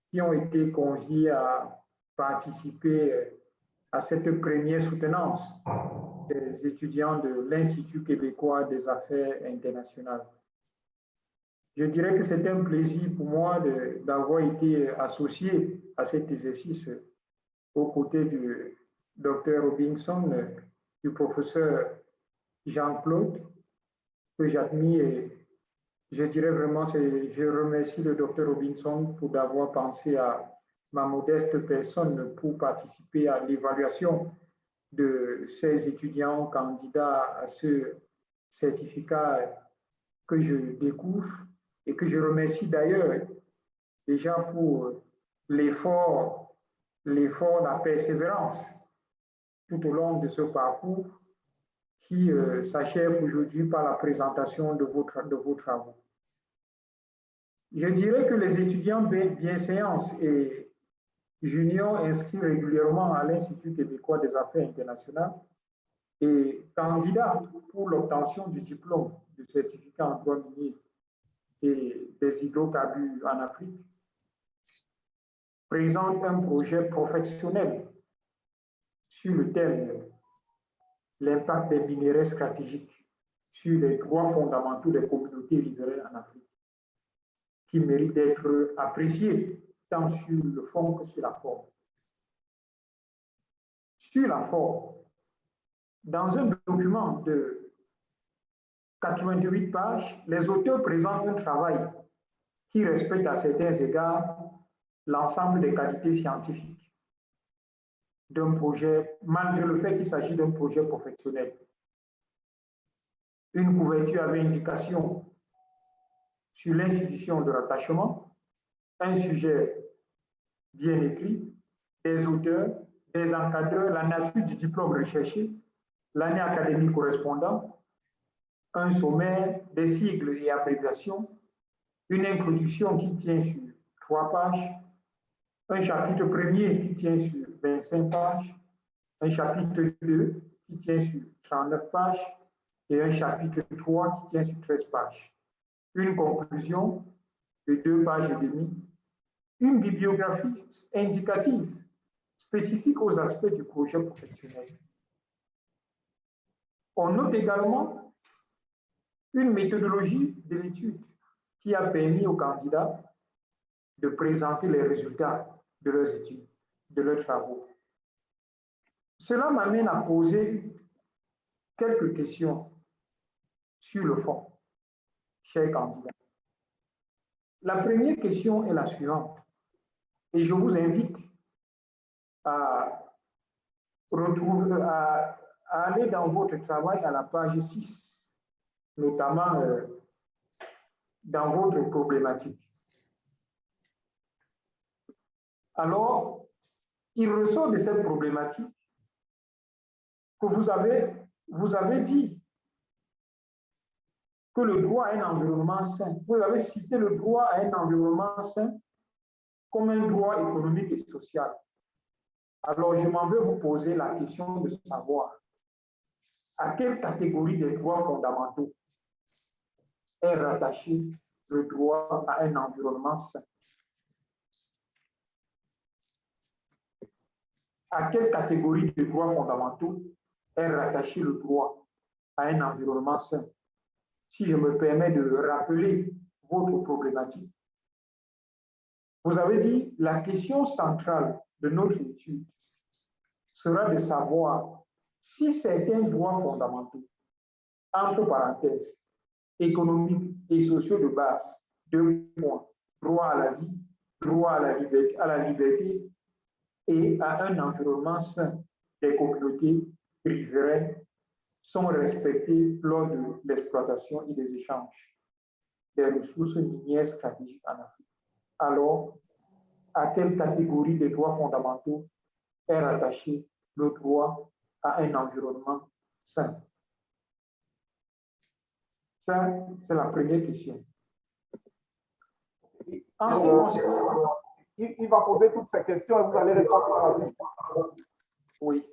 qui ont été conviés à participer à cette première soutenance des étudiants de l'Institut québécois des affaires internationales. Je dirais que c'est un plaisir pour moi d'avoir été associé à cet exercice aux côtés du Dr Robinson, du professeur Jean-Claude, que j'admire. Et je dirais vraiment, je remercie le Dr Robinson pour d'avoir pensé à ma modeste personne pour participer à l'évaluation de ces étudiants candidats à ce certificat que je découvre et que je remercie d'ailleurs déjà pour l'effort, la persévérance tout au long de ce parcours qui s'achève aujourd'hui par la présentation de vos travaux. Je dirais que les étudiants bienséance et juniors inscrits régulièrement à l'Institut québécois des affaires internationales et candidats pour l'obtention du diplôme de certificat en droit minier et des hydrocarbures en Afrique présentent un projet professionnel sur le thème l'impact des minéraux stratégiques sur les droits fondamentaux des communautés riveraines en Afrique, qui mérite d'être apprécié tant sur le fond que sur la forme. Sur la forme, dans un document de 88 pages, les auteurs présentent un travail qui respecte à certains égards l'ensemble des qualités scientifiques d'un projet, malgré le fait qu'il s'agit d'un projet professionnel. Une couverture avec indication sur l'institution de rattachement, un sujet bien écrit, des auteurs, des encadreurs, la nature du diplôme recherché, l'année académique correspondante, un sommaire, des sigles et abréviations, une introduction qui tient sur 3 pages, un chapitre premier qui tient sur 25 pages, un chapitre 2 qui tient sur 39 pages et un chapitre 3 qui tient sur 13 pages. Une conclusion de 2 pages et demie, une bibliographie indicative spécifique aux aspects du projet professionnel. On note également une méthodologie de l'étude qui a permis aux candidats de présenter les résultats de leurs études, de leurs travaux. Cela m'amène à poser quelques questions sur le fond, chers candidats. La première question est la suivante, et je vous invite à aller dans votre travail à la page 6, notamment dans votre problématique. Alors, il ressort de cette problématique que vous avez dit que le droit à un environnement sain, vous avez cité le droit à un environnement sain comme un droit économique et social. Alors, je m'en vais vous poser la question de savoir à quelle catégorie des droits fondamentaux est rattaché le droit à un environnement sain. À quelle catégorie de droits fondamentaux est rattaché le droit à un environnement sain? Si je me permets de rappeler votre problématique, vous avez dit la question centrale de notre étude sera de savoir si certains droits fondamentaux, entre parenthèses, économiques et sociaux de base, 2 points, droit à la vie, droit à la liberté et à un environnement sain des communautés riveraines sont respectés lors de l'exploitation et des échanges des ressources minières stratégiques en Afrique. Alors, à quelle catégorie des droits fondamentaux est rattaché le droit à un environnement sain? Ça, c'est la première question. Il va poser toutes ces questions et vous allez répondre par la suite. Oui.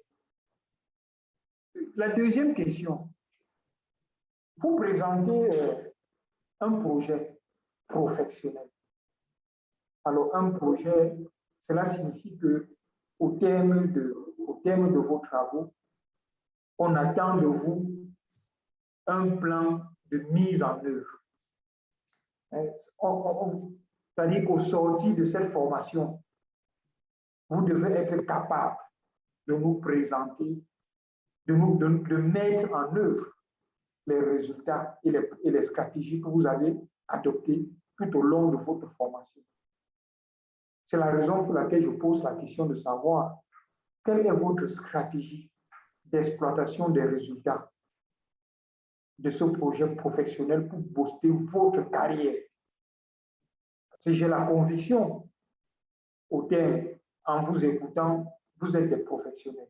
La deuxième question. Vous présentez un projet professionnel. Alors, un projet, cela signifie que au terme de vos travaux, on attend de vous un plan de mise en œuvre. C'est-à-dire qu'au sortir de cette formation, vous devez être capable de nous présenter, de mettre en œuvre les résultats et les stratégies que vous avez adoptées tout au long de votre formation. C'est la raison pour laquelle je pose la question de savoir quelle est votre stratégie d'exploitation des résultats de ce projet professionnel pour booster votre carrière. Si j'ai la conviction, au terme, en vous écoutant, vous êtes des professionnels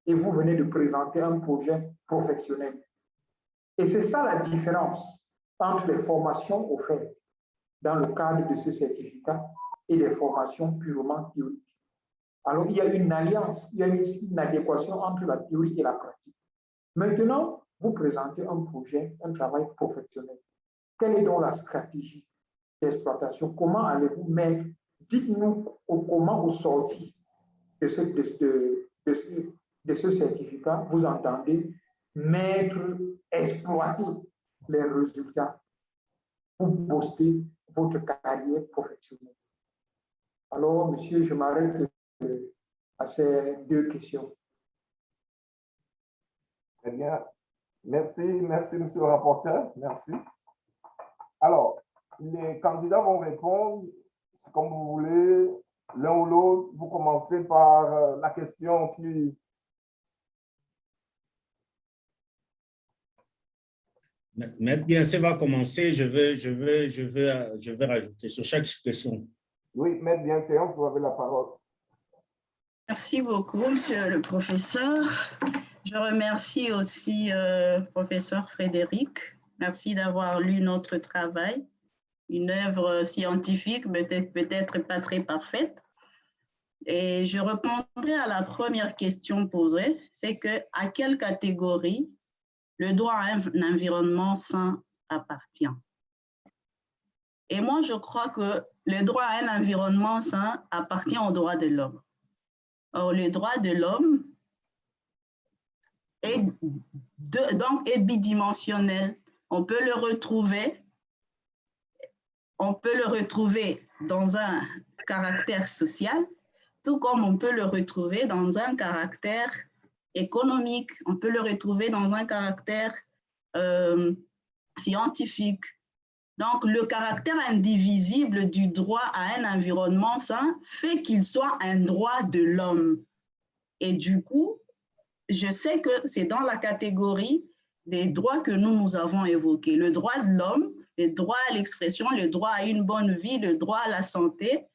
et vous venez de présenter un projet professionnel. Et c'est ça la différence entre les formations offertes dans le cadre de ce certificat et les formations purement théoriques. Alors, il y a une alliance, il y a une adéquation entre la théorie et la pratique. Maintenant, vous présentez un projet, un travail professionnel. Quelle est donc la stratégie d'exploitation? Comment allez-vous mettre, dites-nous comment au sortir de ce certificat, vous entendez mettre, exploiter les résultats pour booster votre carrière professionnelle. Alors, monsieur, je m'arrête à ces deux questions. Très bien. Merci, monsieur le rapporteur. Merci. Alors, les candidats vont répondre, c'est comme vous voulez, l'un ou l'autre. Vous commencez par la question qui... Maître Biancé va commencer. Je vais rajouter sur chaque question. Oui, Maître Biancé, vous avez la parole. Merci beaucoup, monsieur le professeur. Je remercie aussi professeur Frédéric. Merci d'avoir lu notre travail, une œuvre scientifique, peut-être pas très parfaite. Et je répondrai à la première question posée, c'est que à quelle catégorie le droit à un environnement sain appartient? Et moi, je crois que le droit à un environnement sain appartient aux droits de l'homme. Or, le droit de l'homme est bidimensionnel. On peut le retrouver dans un caractère social, tout comme on peut le retrouver dans un caractère économique, on peut le retrouver dans un caractère scientifique. Donc, le caractère indivisible du droit à un environnement sain fait qu'il soit un droit de l'homme. Et du coup, je sais que c'est dans la catégorie des droits que nous avons évoqués. Le droit de l'homme, le droit à l'expression, le droit à une bonne vie, le droit à la santé,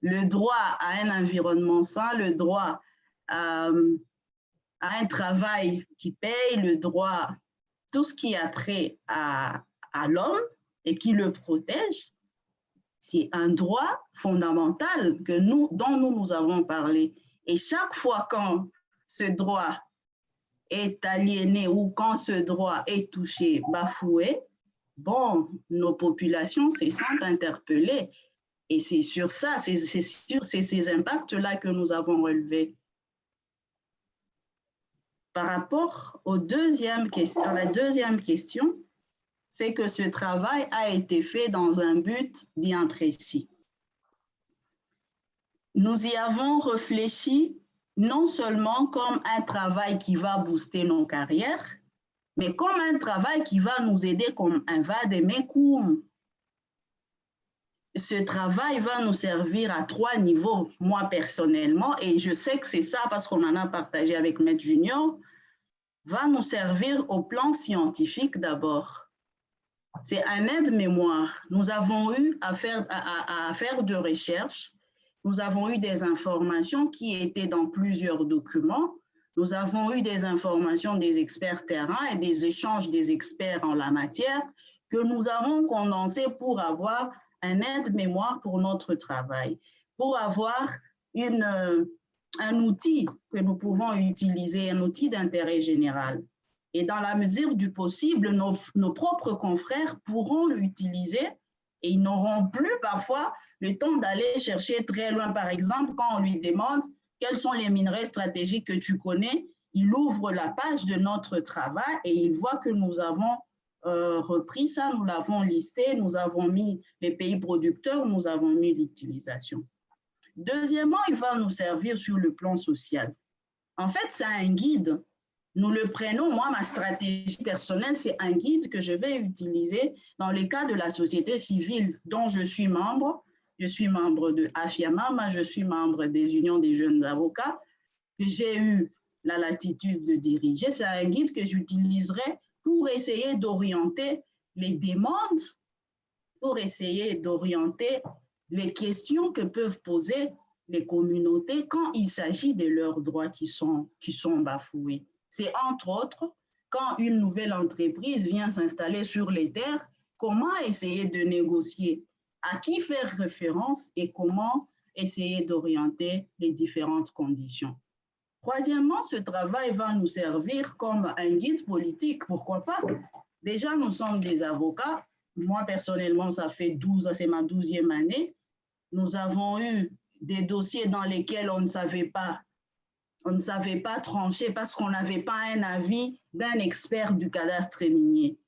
le droit à un environnement sain, le droit à un travail qui paye, le droit, tout ce qui a trait à l'homme et qui le protège, c'est un droit fondamental dont nous avons parlé. Et chaque fois quand ce droit est aliéné ou quand ce droit est touché, bafoué, bon, nos populations se sentent interpellées. Et c'est sur ça, c'est sur ces impacts-là que nous avons relevés. Par rapport à la deuxième question, c'est que ce travail a été fait dans un but bien précis. Nous y avons réfléchi non seulement comme un travail qui va booster nos carrières, mais comme un travail qui va nous aider comme un vade-mecum. Ce travail va nous servir à 3 niveaux, moi personnellement, et je sais que c'est ça parce qu'on en a partagé avec Maître Junior, va nous servir au plan scientifique d'abord. C'est un aide-mémoire. Nous avons eu à faire de recherche. Nous avons eu des informations qui étaient dans plusieurs documents. Nous avons eu des informations des experts terrain et des échanges des experts en la matière que nous avons condensés pour avoir un aide-mémoire pour notre travail, pour avoir un outil que nous pouvons utiliser, un outil d'intérêt général. Et dans la mesure du possible, nos propres confrères pourront l'utiliser et ils n'auront plus parfois le temps d'aller chercher très loin. Par exemple, quand on lui demande quels sont les minerais stratégiques que tu connais, il ouvre la page de notre travail et il voit que nous avons repris ça, nous l'avons listé, nous avons mis les pays producteurs, nous avons mis l'utilisation. Deuxièmement, il va nous servir sur le plan social. En fait, c'est un guide. Nous le prenons, moi, ma stratégie personnelle, c'est un guide que je vais utiliser dans le cas de la société civile dont je suis membre. Je suis membre de AFIAMAMA, je suis membre des unions des jeunes avocats. J'ai eu la latitude de diriger. C'est un guide que j'utiliserai pour essayer d'orienter les demandes, pour essayer d'orienter les questions que peuvent poser les communautés quand il s'agit de leurs droits qui sont bafoués. C'est entre autres, quand une nouvelle entreprise vient s'installer sur les terres, comment essayer de négocier, à qui faire référence et comment essayer d'orienter les différentes conditions. Troisièmement, ce travail va nous servir comme un guide politique, pourquoi pas? Déjà, nous sommes des avocats. Moi, personnellement, ça fait 12 ans, c'est ma 12e année. Nous avons eu des dossiers dans lesquels on ne savait pas trancher parce qu'on n'avait pas un avis d'un expert du cadastre minier,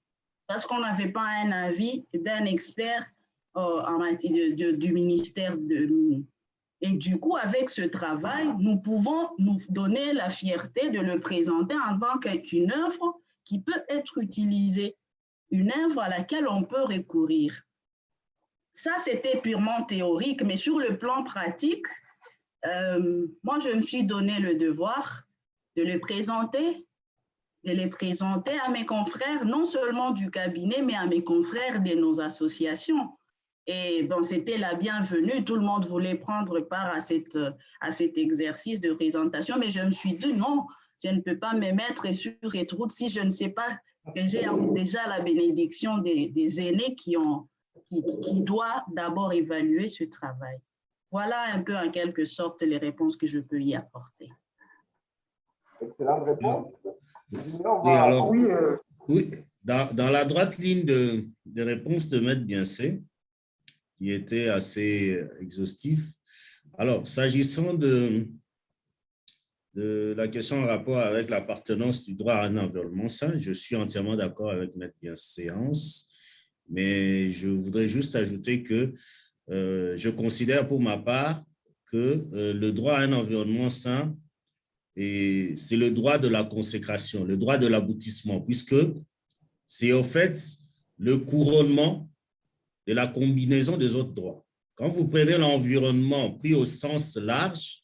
parce qu'on n'avait pas un avis d'un expert en matière du ministère de Mines. Et du coup, avec ce travail, nous pouvons nous donner la fierté de le présenter en tant qu'une œuvre qui peut être utilisée, une œuvre à laquelle on peut recourir. Ça, c'était purement théorique, mais sur le plan pratique, moi, je me suis donné le devoir de les présenter à mes confrères, non seulement du cabinet, mais à mes confrères de nos associations. Et bon, c'était la bienvenue, tout le monde voulait prendre part à cet exercice de présentation, mais je me suis dit non, je ne peux pas me mettre sur cette route si je ne sais pas que j'ai déjà la bénédiction des aînés qui doivent d'abord évaluer ce travail. Voilà un peu en quelque sorte les réponses que je peux y apporter. Excellente réponse. Oui, alors, oui, dans la droite ligne de réponse de Maître Biancé, qui était assez exhaustif. Alors, s'agissant de la question en rapport avec l'appartenance du droit à un environnement sain, je suis entièrement d'accord avec Maître Biancé, mais je voudrais juste ajouter que je considère pour ma part que le droit à un environnement sain, c'est le droit de la consécration, le droit de l'aboutissement, puisque c'est au fait le couronnement de la combinaison des autres droits. Quand vous prenez l'environnement pris au sens large,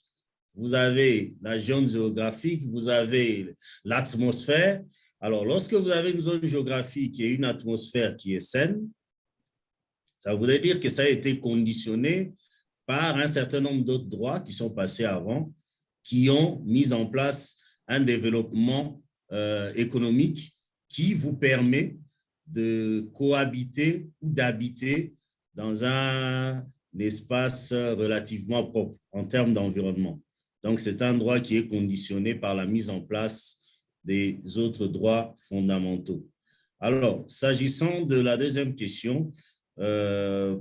vous avez la zone géographique, vous avez l'atmosphère. Alors, lorsque vous avez une zone géographique et une atmosphère qui est saine, ça voudrait dire que ça a été conditionné par un certain nombre d'autres droits qui sont passés avant, qui ont mis en place un développement économique qui vous permet de cohabiter ou d'habiter dans un espace relativement propre en termes d'environnement. Donc, c'est un droit qui est conditionné par la mise en place des autres droits fondamentaux. Alors, s'agissant de la deuxième question,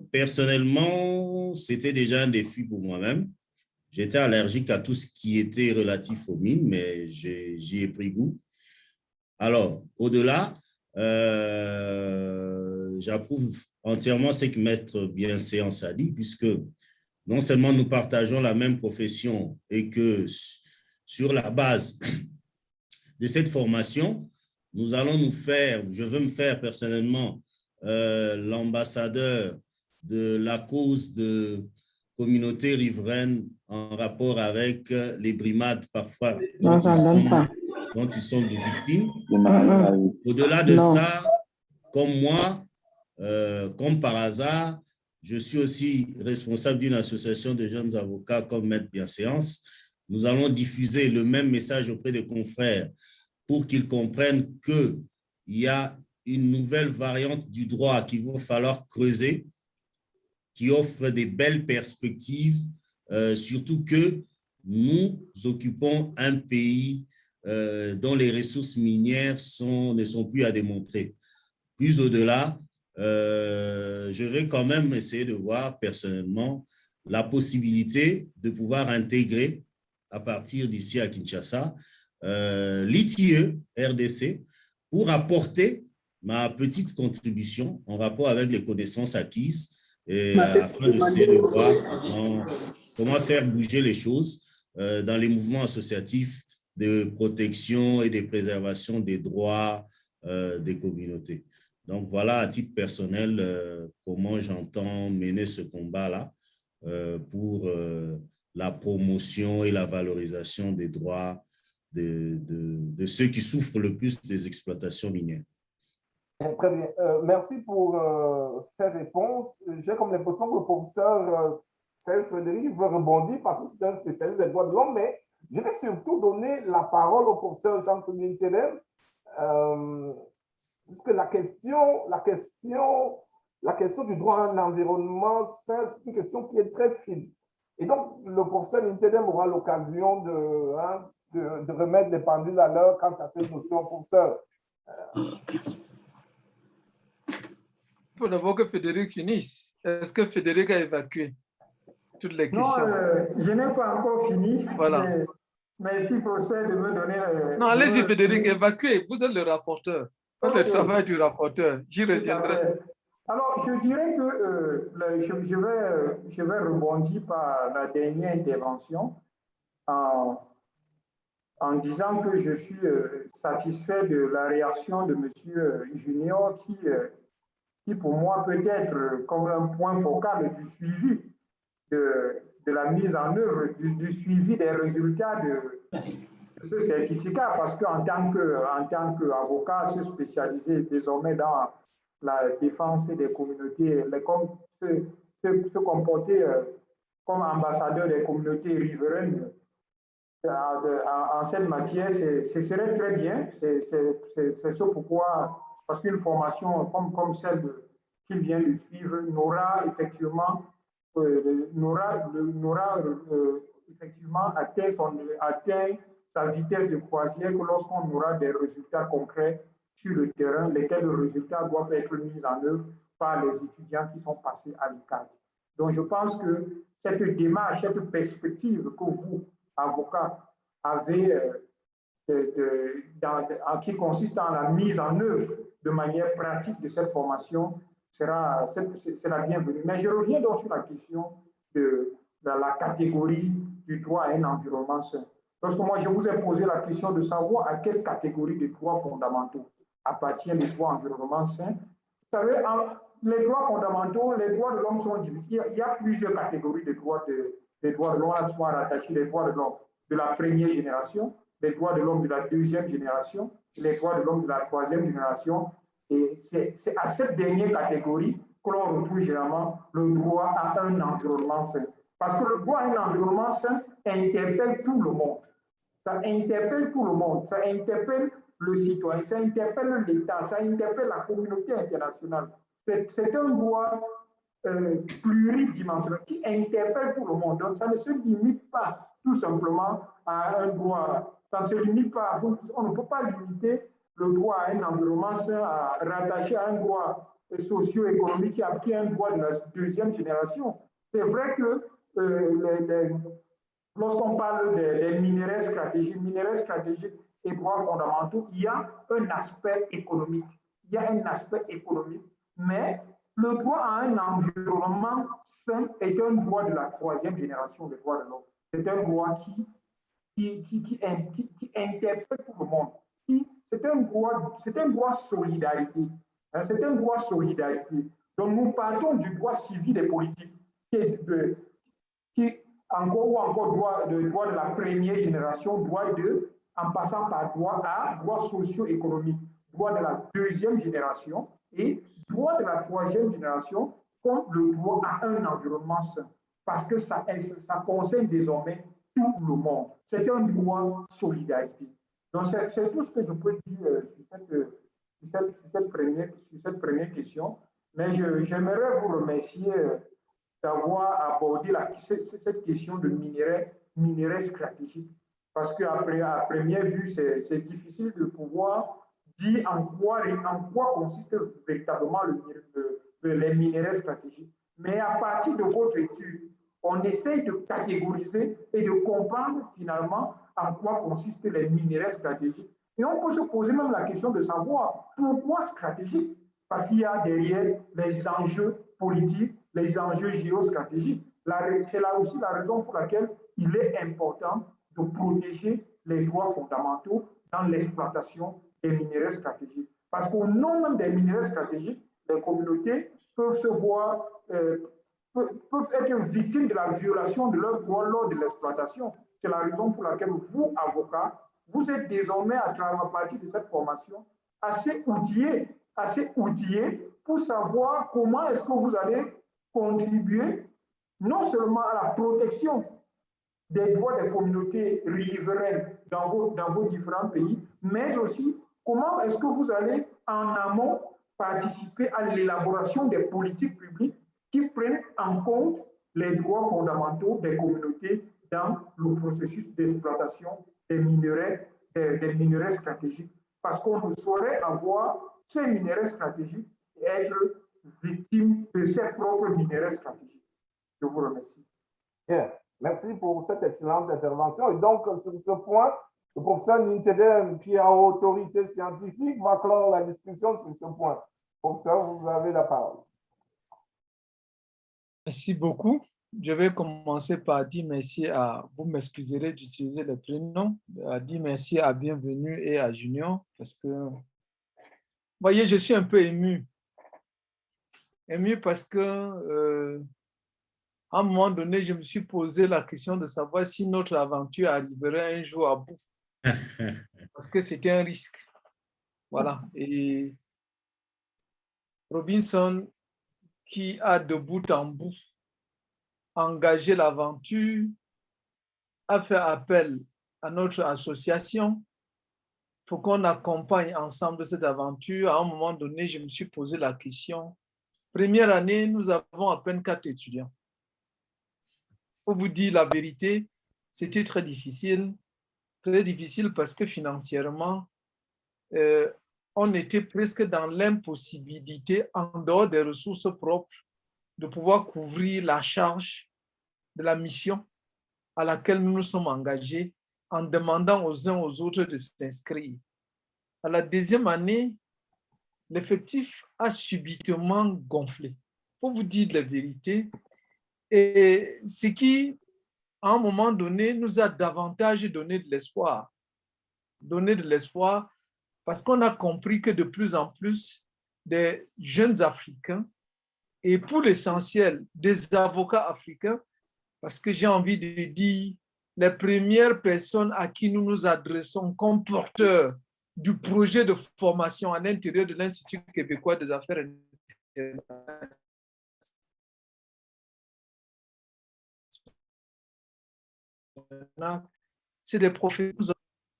personnellement, c'était déjà un défi pour moi-même. J'étais allergique à tout ce qui était relatif aux mines, mais j'y ai pris goût. Alors, au-delà, j'approuve entièrement ce que Maître Bienséance a dit, puisque non seulement nous partageons la même profession et que sur la base de cette formation, nous allons je veux me faire personnellement l'ambassadeur de la cause de communautés riveraines en rapport avec les brimades parfois dont ils sont des victimes. Au-delà de ça, comme moi, comme par hasard, je suis aussi responsable d'une association de jeunes avocats comme Maître Bienséance. Nous allons diffuser le même message auprès des confrères pour qu'ils comprennent qu'il y a une nouvelle variante du droit qu'il va falloir creuser, qui offre des belles perspectives, surtout que nous occupons un pays dont les ressources minières ne sont plus à démontrer. Plus au-delà, je vais quand même essayer de voir personnellement la possibilité de pouvoir intégrer à partir d'ici à Kinshasa l'ITIE RDC pour apporter ma petite contribution en rapport avec les connaissances acquises afin d'essayer de voir comment faire bouger les choses dans les mouvements associatifs de protection et de préservation des droits des communautés. Donc, voilà, à titre personnel, comment j'entends mener ce combat-là pour la promotion et la valorisation des droits de ceux qui souffrent le plus des exploitations minières. Très bien. Merci pour ces réponses. J'ai comme l'impression que le professeur Serge Frédéric veut rebondir parce que c'est un spécialiste des droits de l'homme, mais je vais surtout donner la parole au professeur Jean-Claude Télem, puisque la question du droit à un environnement, c'est une question qui est très fine. Et donc, le professeur Nintedem aura l'occasion de remettre les pendules à l'heure quant à cette notion, professeur. Il faut d'abord que Frédéric finisse. Est-ce que Frédéric a évacué toutes les questions? Non, je n'ai pas encore fini. Voilà. Merci, professeur, de me donner... Non, allez-y, Frédéric, évacuez. Vous êtes le rapporteur. Faites le travail du rapporteur. J'y reviendrai. Alors, je dirais que je vais rebondir par la dernière intervention en disant que je suis satisfait de la réaction de M. Junior qui pour moi peut être comme un point focal du suivi de la mise en œuvre, du suivi des résultats de ce certificat, parce qu'en tant qu'avocat, se spécialiser désormais dans la défense des communautés, se comporter comme ambassadeur des communautés riveraines en cette matière, ce serait très bien. C'est ce pourquoi, parce qu'une formation comme celle qu'il vient de suivre n'aura effectivement atteint sa vitesse de croisière que lorsqu'on aura des résultats concrets sur le terrain, lesquels résultats doivent être mis en œuvre par les étudiants qui sont passés à l'ICAD. Donc, je pense que cette démarche, cette perspective que vous, avocats, avez qui consiste en la mise en œuvre de manière pratique de cette formation sera bienvenue. Mais je reviens donc sur la question de la catégorie du droit à un environnement sain. Parce que moi, je vous ai posé la question de savoir à quelle catégorie de droits fondamentaux appartient le droit à l'environnement sain. Vous savez, les droits fondamentaux, les droits de l'homme sont divisés. Il y a plusieurs catégories de droits de l'homme qui sont rattachés, les droits de l'homme de la première génération, les droits de l'homme de la deuxième génération, les droits de l'homme de la troisième génération. Et c'est à cette dernière catégorie que l'on retrouve généralement le droit à un environnement sain. Parce que le droit à un environnement sain interpelle tout le monde. Ça interpelle tout le monde. Ça interpelle le citoyen, ça interpelle l'État, ça interpelle la communauté internationale. C'est un droit pluridimensionnel qui interpelle tout le monde. Donc, ça ne se limite pas tout simplement à un droit. Ça ne se limite pas, on ne peut pas limiter le droit à un environnement sain à rattacher à un droit socio-économique qui est un droit de la deuxième génération. C'est vrai que lorsqu'on parle des minéraux stratégiques et droits fondamentaux, il y a un aspect économique. Mais le droit à un environnement sain est un droit de la troisième génération des droits de l'homme. C'est un droit qui interpelle tout le monde. C'est un droit solidarité. C'est un droit solidarité. Donc nous partons du droit civil et politique, qui encore droit de la première génération, en passant par droit socio-économique, droit de la deuxième génération et droit de la troisième génération, comme le droit à un environnement sain. Parce que ça concerne désormais tout le monde. C'est un droit solidarité. Donc, c'est tout ce que je peux dire sur cette première question. Mais j'aimerais vous remercier d'avoir abordé cette question de minerais stratégiques. Parce qu'à première vue, c'est difficile de pouvoir dire en quoi consiste véritablement les minerais stratégiques. Mais à partir de votre étude, on essaye de catégoriser et de comprendre finalement en quoi consistent les minerais stratégiques. Et on peut se poser même la question de savoir pourquoi stratégique, parce qu'il y a derrière les enjeux politiques, les enjeux géostratégiques. C'est là aussi la raison pour laquelle il est important de protéger les droits fondamentaux dans l'exploitation des minerais stratégiques. Parce qu'au nom même des minerais stratégiques, les communautés peuvent être victimes de la violation de leurs droits lors de l'exploitation. C'est la raison pour laquelle vous, avocats, vous êtes désormais, à partir de cette formation, assez outillé pour savoir comment est-ce que vous allez contribuer non seulement à la protection des droits des communautés riveraines dans vos différents pays, mais aussi comment est-ce que vous allez en amont participer à l'élaboration des politiques publiques qui prennent en compte les droits fondamentaux des communautés dans le processus d'exploitation des minerais stratégiques. Parce qu'on ne saurait avoir ces minerais stratégiques et être victime de ses propres minerais stratégiques. Je vous remercie. Bien. Merci pour cette excellente intervention. Et donc, sur ce point, le professeur Nintedem, qui a autorité scientifique, va clore la discussion sur ce point. Professeur, vous avez la parole. Merci beaucoup. Je vais commencer par dire merci à, vous m'excuserez d'utiliser le prénom, à dire merci à Bienvenue et à Junior, parce que, vous voyez, je suis un peu ému. Ému parce que, à un moment donné, je me suis posé la question de savoir si notre aventure arriverait un jour à bout. Parce que c'était un risque. Voilà. Et Robinson, qui a de bout en bout engagé l'aventure, a fait appel à notre association pour qu'on accompagne ensemble cette aventure. À un moment donné, je me suis posé la question. Première année, nous avons à peine 4 étudiants. Pour vous dire la vérité, c'était très difficile parce que financièrement, on était presque dans l'impossibilité, en dehors des ressources propres, de pouvoir couvrir la charge de la mission à laquelle nous nous sommes engagés en demandant aux uns aux autres de s'inscrire. À la deuxième année, l'effectif a subitement gonflé. Pour vous dire la vérité, et ce qui, à un moment donné, nous a davantage donné de l'espoir. Donné de l'espoir parce qu'on a compris que de plus en plus des jeunes Africains, et pour l'essentiel des avocats africains, parce que j'ai envie de dire, les premières personnes à qui nous nous adressons comme porteurs du projet de formation à l'intérieur de l'Institut québécois des affaires internationales, c'est des professeurs.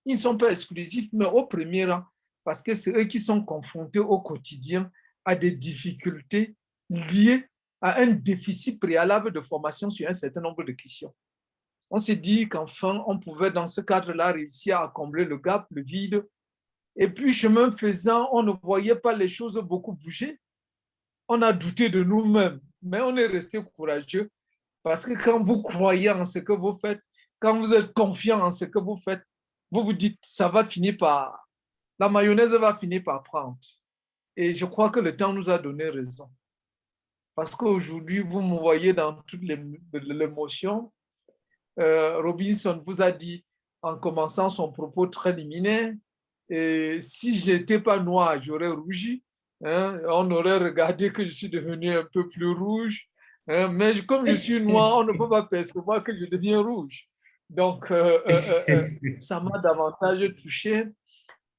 Ils ne sont pas exclusifs, mais au premier rang, parce que c'est eux qui sont confrontés au quotidien à des difficultés liées à un déficit préalable de formation sur un certain nombre de questions. On s'est dit qu'enfin, on pouvait dans ce cadre-là réussir à combler le gap, le vide. Et puis, chemin faisant, on ne voyait pas les choses beaucoup bouger. On a douté de nous-mêmes, mais on est resté courageux parce que quand vous croyez en ce que vous faites, quand vous êtes confiant en ce que vous faites, vous vous dites, ça va finir par, la mayonnaise va finir par prendre. Et je crois que le temps nous a donné raison. Parce qu'aujourd'hui, vous me voyez dans toute l'émotion. Robinson vous a dit, en commençant son propos très liminaire, et si je n'étais pas noir, j'aurais rougi. Hein, on aurait regardé que je suis devenu un peu plus rouge. Hein, mais comme je suis noir, on ne peut pas percevoir que je deviens rouge. Donc, ça m'a davantage touché.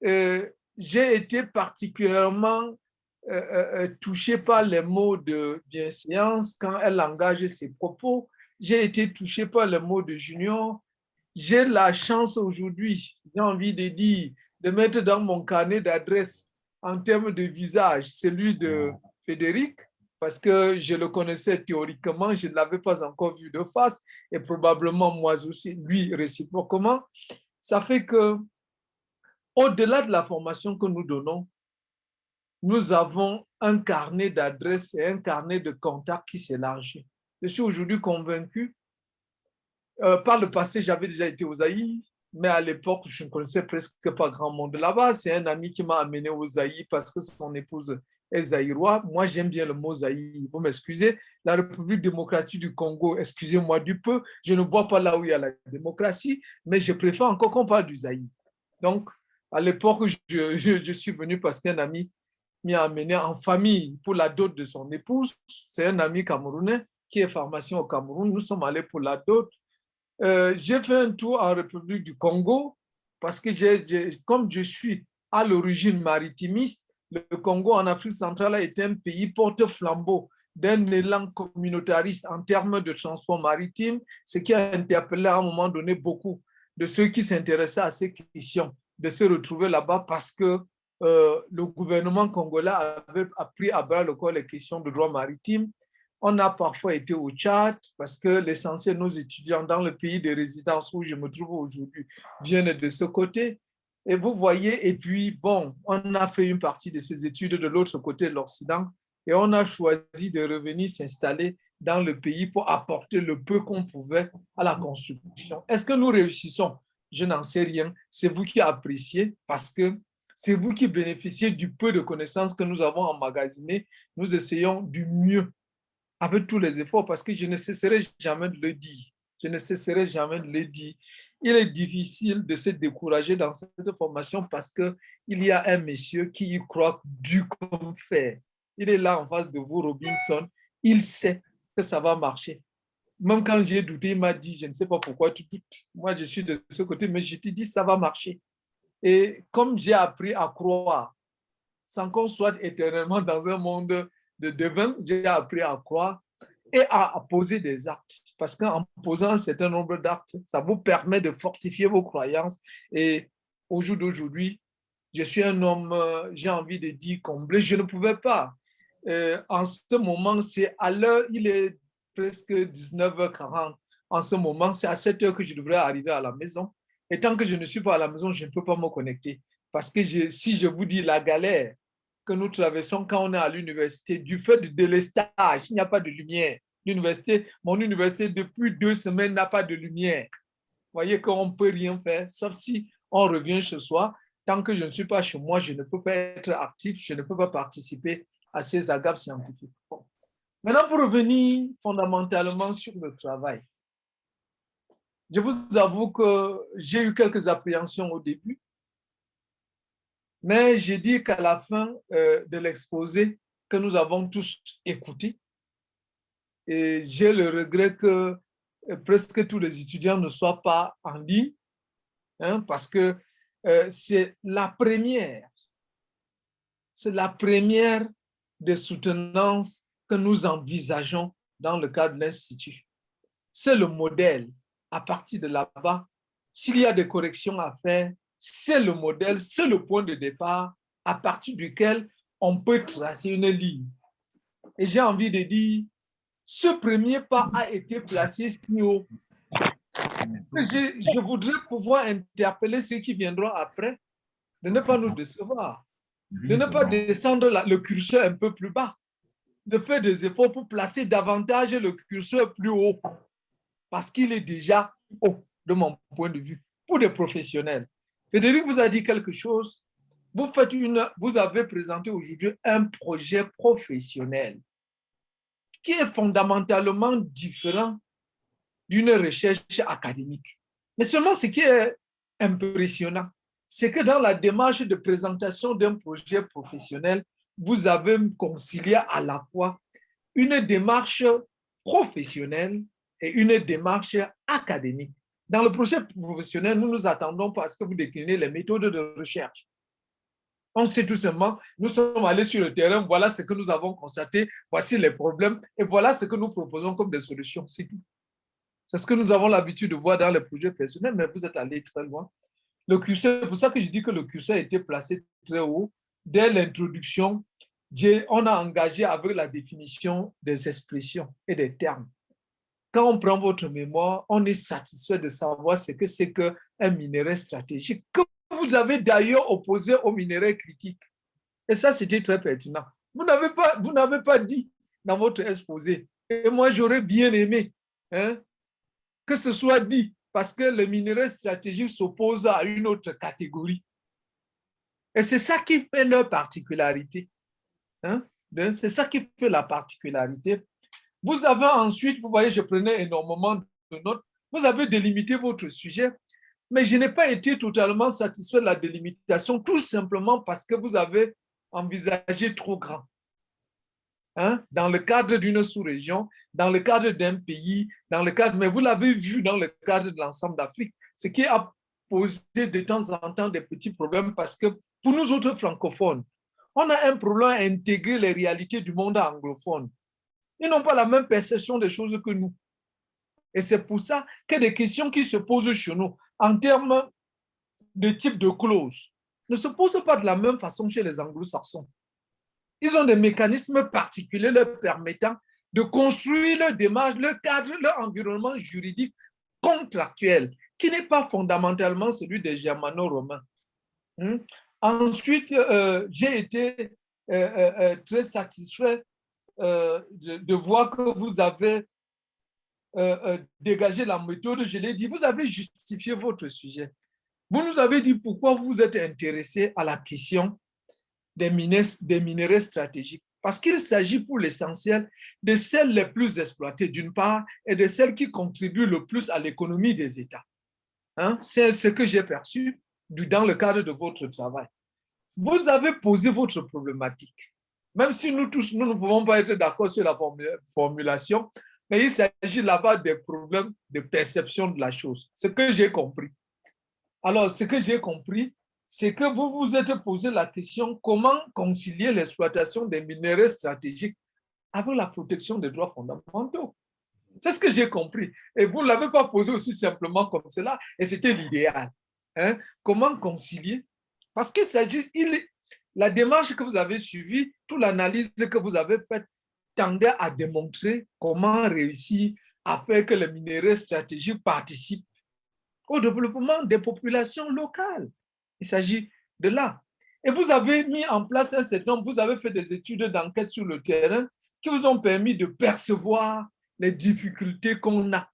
J'ai été particulièrement touché par les mots de bienséance quand elle engage ses propos. J'ai été touché par les mots de Junior. J'ai la chance aujourd'hui, j'ai envie de dire, de mettre dans mon carnet d'adresse en termes de visage celui de Frédéric, parce que je le connaissais théoriquement, je ne l'avais pas encore vu de face, et probablement moi aussi, lui réciproquement. Ça fait que, au-delà de la formation que nous donnons, nous avons un carnet d'adresses et un carnet de contacts qui s'élargit. Je suis aujourd'hui convaincu. Par le passé, j'avais déjà été aux Zaïre, mais à l'époque, je ne connaissais presque pas grand monde là-bas. C'est un ami qui m'a amené aux Zaïre parce que son épouse est zaïroise. Moi, j'aime bien le mot Zaïre. Vous m'excusez. La République démocratique du Congo, excusez-moi du peu, je ne vois pas là où il y a la démocratie, mais je préfère encore qu'on parle du Zaïre. Donc, à l'époque, je suis venu parce qu'un ami m'y a amené en famille pour la dot de son épouse. C'est un ami camerounais qui est pharmacien au Cameroun. Nous sommes allés pour la dot. J'ai fait un tour en République du Congo parce que comme je suis à l'origine maritimiste, le Congo en Afrique centrale a été un pays porte-flambeau d'un élan communautariste en termes de transport maritime, ce qui a interpellé à un moment donné beaucoup de ceux qui s'intéressaient à ces questions, de se retrouver là-bas parce que le gouvernement congolais avait pris à bras le corps les questions de droit maritime. On a parfois été au Tchad parce que l'essentiel de nos étudiants dans le pays de résidence où je me trouve aujourd'hui viennent de ce côté. Et vous voyez, et puis bon, on a fait une partie de ces études de l'autre côté de l'Occident et on a choisi de revenir s'installer dans le pays pour apporter le peu qu'on pouvait à la construction. Est-ce que nous réussissons? Je n'en sais rien. C'est vous qui appréciez parce que c'est vous qui bénéficiez du peu de connaissances que nous avons emmagasinées. Nous essayons du mieux avec tous les efforts parce que je ne cesserai jamais de le dire. Je ne cesserai jamais de le dire. Il est difficile de se décourager dans cette formation parce qu'il y a un monsieur qui y croit du comme fer. Il est là en face de vous, Robinson. Il sait que ça va marcher. Même quand j'ai douté, il m'a dit, je ne sais pas pourquoi tu doutes. Moi, je suis de ce côté, mais je te dis, ça va marcher. Et comme j'ai appris à croire, sans qu'on soit éternellement dans un monde de devin, j'ai appris à croire et à poser des actes. Parce qu'en posant un certain nombre d'actes, ça vous permet de fortifier vos croyances. Et au jour d'aujourd'hui, je suis un homme, j'ai envie de dire, comblé. Je ne pouvais pas. En ce moment, c'est à l'heure, il est presque 19h40. En ce moment, c'est à 7h que je devrais arriver à la maison. Et tant que je ne suis pas à la maison, je ne peux pas me connecter. Parce que si je vous dis la galère que nous traversons quand on est à l'université, du fait de délestage, il n'y a pas de lumière. Mon université, depuis 2 semaines, n'a pas de lumière. Vous voyez qu'on ne peut rien faire, sauf si on revient chez soi. Tant que je ne suis pas chez moi, je ne peux pas être actif, je ne peux pas participer à ces agapes scientifiques. Bon. Maintenant, pour revenir fondamentalement sur le travail, je vous avoue que j'ai eu quelques appréhensions au début, mais j'ai dit qu'à la fin de l'exposé que nous avons tous écouté, et j'ai le regret que presque tous les étudiants ne soient pas en ligne, hein, parce que c'est la première des soutenances que nous envisageons dans le cadre de l'Institut. C'est le modèle. À partir de là-bas, s'il y a des corrections à faire, c'est le modèle, c'est le point de départ à partir duquel on peut tracer une ligne. Et j'ai envie de dire, ce premier pas a été placé si haut. Je voudrais pouvoir interpeller ceux qui viendront après de ne pas nous décevoir, de ne pas descendre le curseur un peu plus bas, de faire des efforts pour placer davantage le curseur plus haut, parce qu'il est déjà haut, de mon point de vue, pour des professionnels. Frédéric vous a dit quelque chose. Vous avez présenté aujourd'hui un projet professionnel qui est fondamentalement différent d'une recherche académique. Mais seulement ce qui est impressionnant, c'est que dans la démarche de présentation d'un projet professionnel, vous avez concilié à la fois une démarche professionnelle et une démarche académique. Dans le projet professionnel, nous nous attendons à ce que vous déclinez les méthodes de recherche. On sait tout simplement, nous sommes allés sur le terrain, voilà ce que nous avons constaté, voici les problèmes, et voilà ce que nous proposons comme des solutions. C'est tout. C'est ce que nous avons l'habitude de voir dans les projets personnels, mais vous êtes allé très loin. Le curseur, c'est pour ça que je dis que le curseur a été placé très haut. Dès l'introduction, on a engagé avec la définition des expressions et des termes. Quand on prend votre mémoire, on est satisfait de savoir ce que c'est qu'un minerai stratégique, que vous avez d'ailleurs opposé au minerai critique. Et ça, c'était très pertinent. Vous n'avez pas dit dans votre exposé. Et moi, j'aurais bien aimé que ce soit dit, parce que le minerai stratégique s'oppose à une autre catégorie. Et c'est ça qui fait leur particularité. C'est ça qui fait la particularité. Vous avez ensuite, vous voyez, je prenais énormément de notes, vous avez délimité votre sujet, mais je n'ai pas été totalement satisfait de la délimitation, tout simplement parce que vous avez envisagé trop grand. Dans le cadre d'une sous-région, dans le cadre d'un pays, mais vous l'avez vu dans le cadre de l'ensemble d'Afrique, ce qui a poser de temps en temps des petits problèmes parce que pour nous autres francophones, on a un problème à intégrer les réalités du monde anglophone. Ils n'ont pas la même perception des choses que nous. Et c'est pour ça que des questions qui se posent chez nous en termes de type de clause ne se posent pas de la même façon chez les anglo-saxons. Ils ont des mécanismes particuliers leur permettant de construire leur démarche, leur cadre, leur environnement juridique contractuel, qui n'est pas fondamentalement celui des germano-romains. Ensuite, j'ai été très satisfait de voir que vous avez dégagé la méthode. Je l'ai dit, vous avez justifié votre sujet. Vous nous avez dit pourquoi vous êtes intéressé à la question des minerais stratégiques. Parce qu'il s'agit pour l'essentiel de celles les plus exploitées d'une part et de celles qui contribuent le plus à l'économie des États. C'est ce que j'ai perçu dans le cadre de votre travail. Vous avez posé votre problématique. Même si nous tous, nous ne pouvons pas être d'accord sur la formulation, mais il s'agit là-bas des problèmes de perception de la chose. Ce que j'ai compris. Alors, ce que j'ai compris, c'est que vous vous êtes posé la question comment concilier l'exploitation des minéraux stratégiques avec la protection des droits fondamentaux. C'est ce que j'ai compris. Et vous ne l'avez pas posé aussi simplement comme cela, et c'était l'idéal. Comment concilier? Parce qu'il s'agit, la démarche que vous avez suivie, toute l'analyse que vous avez faite, tendait à démontrer comment réussir à faire que les minéraux stratégiques participent au développement des populations locales. Il s'agit de là. Et vous avez mis en place un certain nombre, vous avez fait des études d'enquête sur le terrain qui vous ont permis de percevoir les difficultés qu'on a,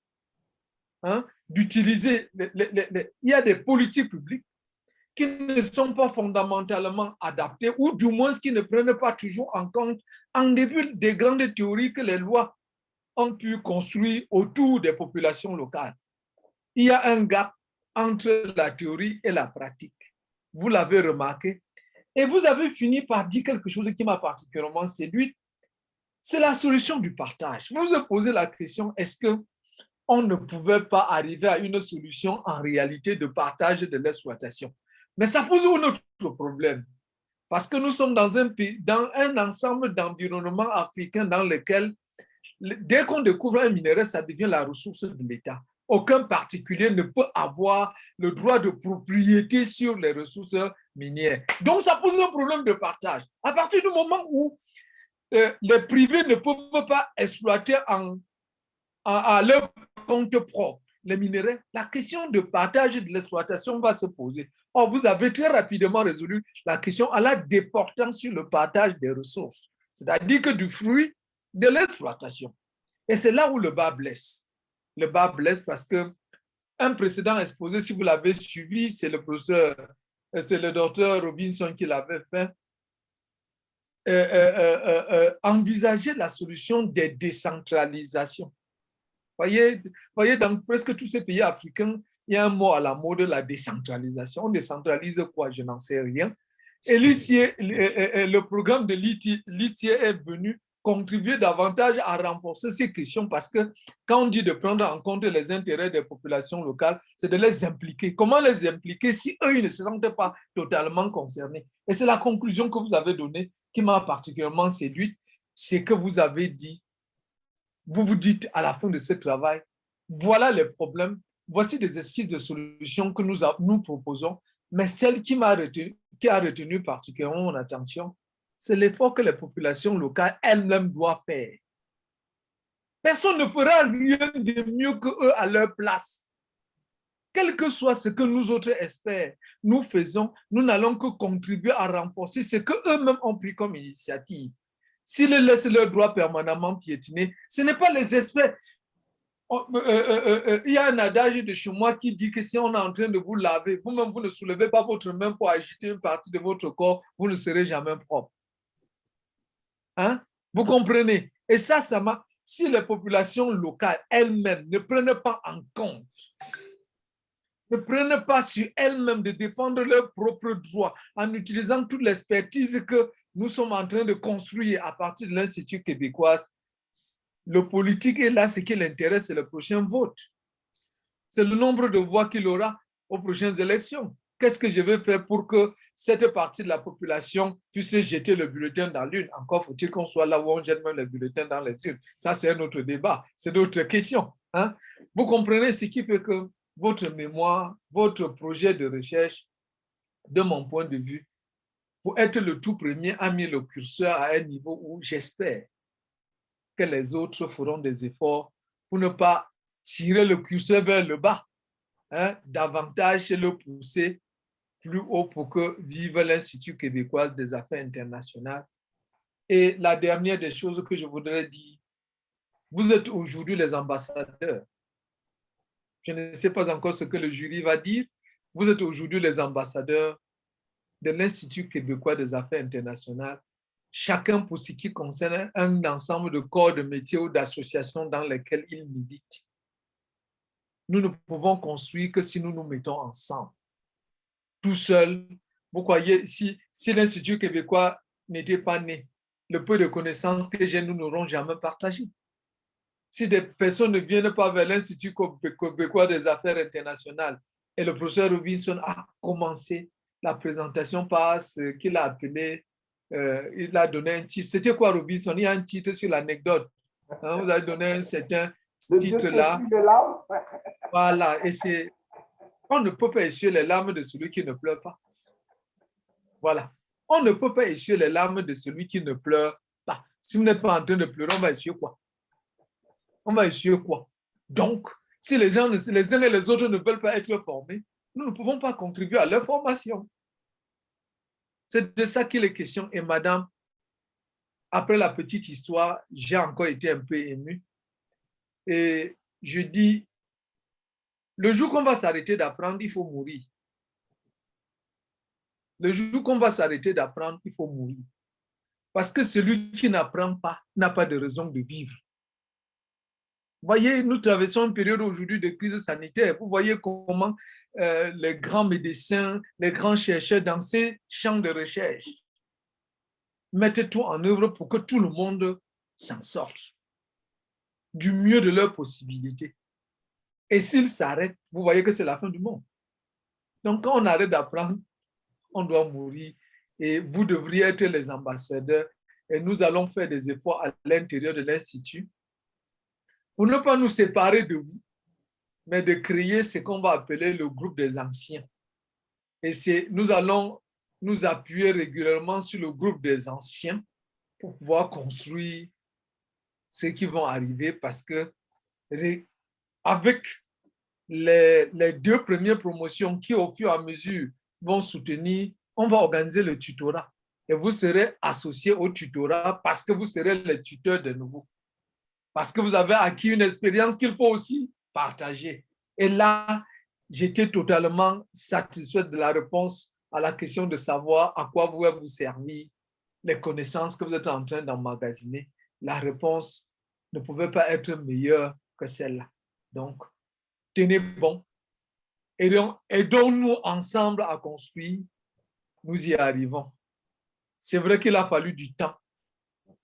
d'utiliser. Il y a des politiques publiques qui ne sont pas fondamentalement adaptées ou du moins qui ne prennent pas toujours en compte en début des grandes théories que les lois ont pu construire autour des populations locales. Il y a un gap entre la théorie et la pratique. Vous l'avez remarqué. Et vous avez fini par dire quelque chose qui m'a particulièrement séduite. C'est la solution du partage. Vous vous posez la question, est-ce qu'on ne pouvait pas arriver à une solution en réalité de partage de l'exploitation? Mais ça pose un autre problème. Parce que nous sommes dans un ensemble d'environnements africains dans lesquels, dès qu'on découvre un minerai, ça devient la ressource de l'État. Aucun particulier ne peut avoir le droit de propriété sur les ressources minières. Donc, ça pose un problème de partage. À partir du moment où les privés ne peuvent pas exploiter à leur compte propre les minéraux, la question de partage et de l'exploitation va se poser. Or, vous avez très rapidement résolu la question en la déportant sur le partage des ressources, c'est-à-dire que du fruit de l'exploitation. Et c'est là où le bas blesse. Le bas blesse parce qu'un précédent exposé, si vous l'avez suivi, c'est le docteur Robinson qui l'avait fait, envisager la solution des décentralisations. Voyez, dans presque tous ces pays africains, il y a un mot à la mode, la décentralisation. On décentralise quoi? Je n'en sais rien. Et le programme de l'ITIE est venu contribuer davantage à renforcer ces questions parce que quand on dit de prendre en compte les intérêts des populations locales, c'est de les impliquer. Comment les impliquer si eux, ils ne se sentent pas totalement concernés? Et c'est la conclusion que vous avez donnée qui m'a particulièrement séduite, c'est que vous avez dit, vous vous dites à la fin de ce travail, voilà les problèmes, voici des esquisses de solutions que nous proposons, mais celle qui a retenu particulièrement mon attention, c'est l'effort que les populations locales elles-mêmes doivent faire. Personne ne fera rien de mieux qu'eux à leur place. Quel que soit ce que nous autres experts nous faisons, nous n'allons que contribuer à renforcer ce qu'eux-mêmes ont pris comme initiative. S'ils laissent leurs droits permanemment piétinés, ce n'est pas les experts. Il y a un adage de chez moi qui dit que si on est en train de vous laver, vous-même, vous ne soulevez pas votre main pour agiter une partie de votre corps, vous ne serez jamais propre. Vous comprenez? Et ça m'a... Si les populations locales elles-mêmes ne prennent pas en compte, ne prennent pas sur elles-mêmes de défendre leurs propres droits en utilisant toute l'expertise que nous sommes en train de construire à partir de l'Institut québécois, le politique est là, ce qui l'intéresse, c'est le prochain vote. C'est le nombre de voix qu'il aura. aux prochaines élections. Qu'est-ce que je vais faire pour que cette partie de la population puisse jeter le bulletin dans l'urne? Encore faut-il qu'on soit là où on jette même le bulletin dans les urnes. Ça, c'est un autre débat, c'est d'autres questions. Hein? Vous comprenez ce qui fait que votre mémoire, votre projet de recherche, de mon point de vue, pour être le tout premier, a mis le curseur à un niveau où j'espère que les autres feront des efforts pour ne pas tirer le curseur vers le bas, hein, davantage le pousser plus haut pour que vive l'Institut québécois des affaires internationales. Et la dernière des choses que je voudrais dire, vous êtes aujourd'hui les ambassadeurs. Je ne sais pas encore ce que le jury va dire. Vous êtes aujourd'hui les ambassadeurs de l'Institut québécois des affaires internationales, chacun pour ce qui concerne un ensemble de corps de métiers ou d'associations dans lesquels il milite. Nous ne pouvons construire que si nous nous mettons ensemble. Tout seul, vous croyez, si l'Institut québécois n'était pas né, le peu de connaissances que j'ai, nous n'aurons jamais partagé. Si des personnes ne viennent pas vers l'Institut québécois des affaires internationales et le professeur Robinson a commencé la présentation par ce qu'il a appelé, il a donné un titre. C'était quoi, Robinson? Il y a un titre sur l'anecdote. Hein, vous avez donné un certain titre là. Voilà, et c'est... On ne peut pas essuyer les larmes de celui qui ne pleure pas. Voilà. On ne peut pas essuyer les larmes de celui qui ne pleure pas. Si vous n'êtes pas en train de pleurer, on va essuyer quoi? On va essuyer quoi? Donc, si les gens, les uns et les autres ne veulent pas être formés, nous ne pouvons pas contribuer à leur formation. C'est de ça qu'il est question. Et madame, après la petite histoire, j'ai encore été un peu ému. Et je dis, le jour qu'on va s'arrêter d'apprendre, il faut mourir. Le jour qu'on va s'arrêter d'apprendre, il faut mourir. Parce que celui qui n'apprend pas n'a pas de raison de vivre. Vous voyez, nous traversons une période aujourd'hui de crise sanitaire. Vous voyez comment les grands médecins, les grands chercheurs dans ces champs de recherche mettent tout en œuvre pour que tout le monde s'en sorte du mieux de leurs possibilités. Et s'ils s'arrêtent, vous voyez que c'est la fin du monde. Donc, quand on arrête d'apprendre, on doit mourir. Et vous devriez être les ambassadeurs. Et nous allons faire des efforts à l'intérieur de l'Institut pour ne pas nous séparer de vous, mais de créer ce qu'on va appeler le groupe des anciens. Et nous allons nous appuyer régulièrement sur le groupe des anciens pour pouvoir construire ce qui vont arriver, parce que avec les deux premières promotions qui, au fur et à mesure, vont soutenir, on va organiser le tutorat. Et vous serez associés au tutorat parce que vous serez les tuteurs de nouveau. Parce que vous avez acquis une expérience qu'il faut aussi partager. Et là, j'étais totalement satisfait de la réponse à la question de savoir à quoi vous servir les connaissances que vous êtes en train d'emmagasiner. La réponse ne pouvait pas être meilleure que celle-là. Donc, tenez bon. Aidons-nous ensemble à construire. Nous y arrivons. C'est vrai qu'il a fallu du temps,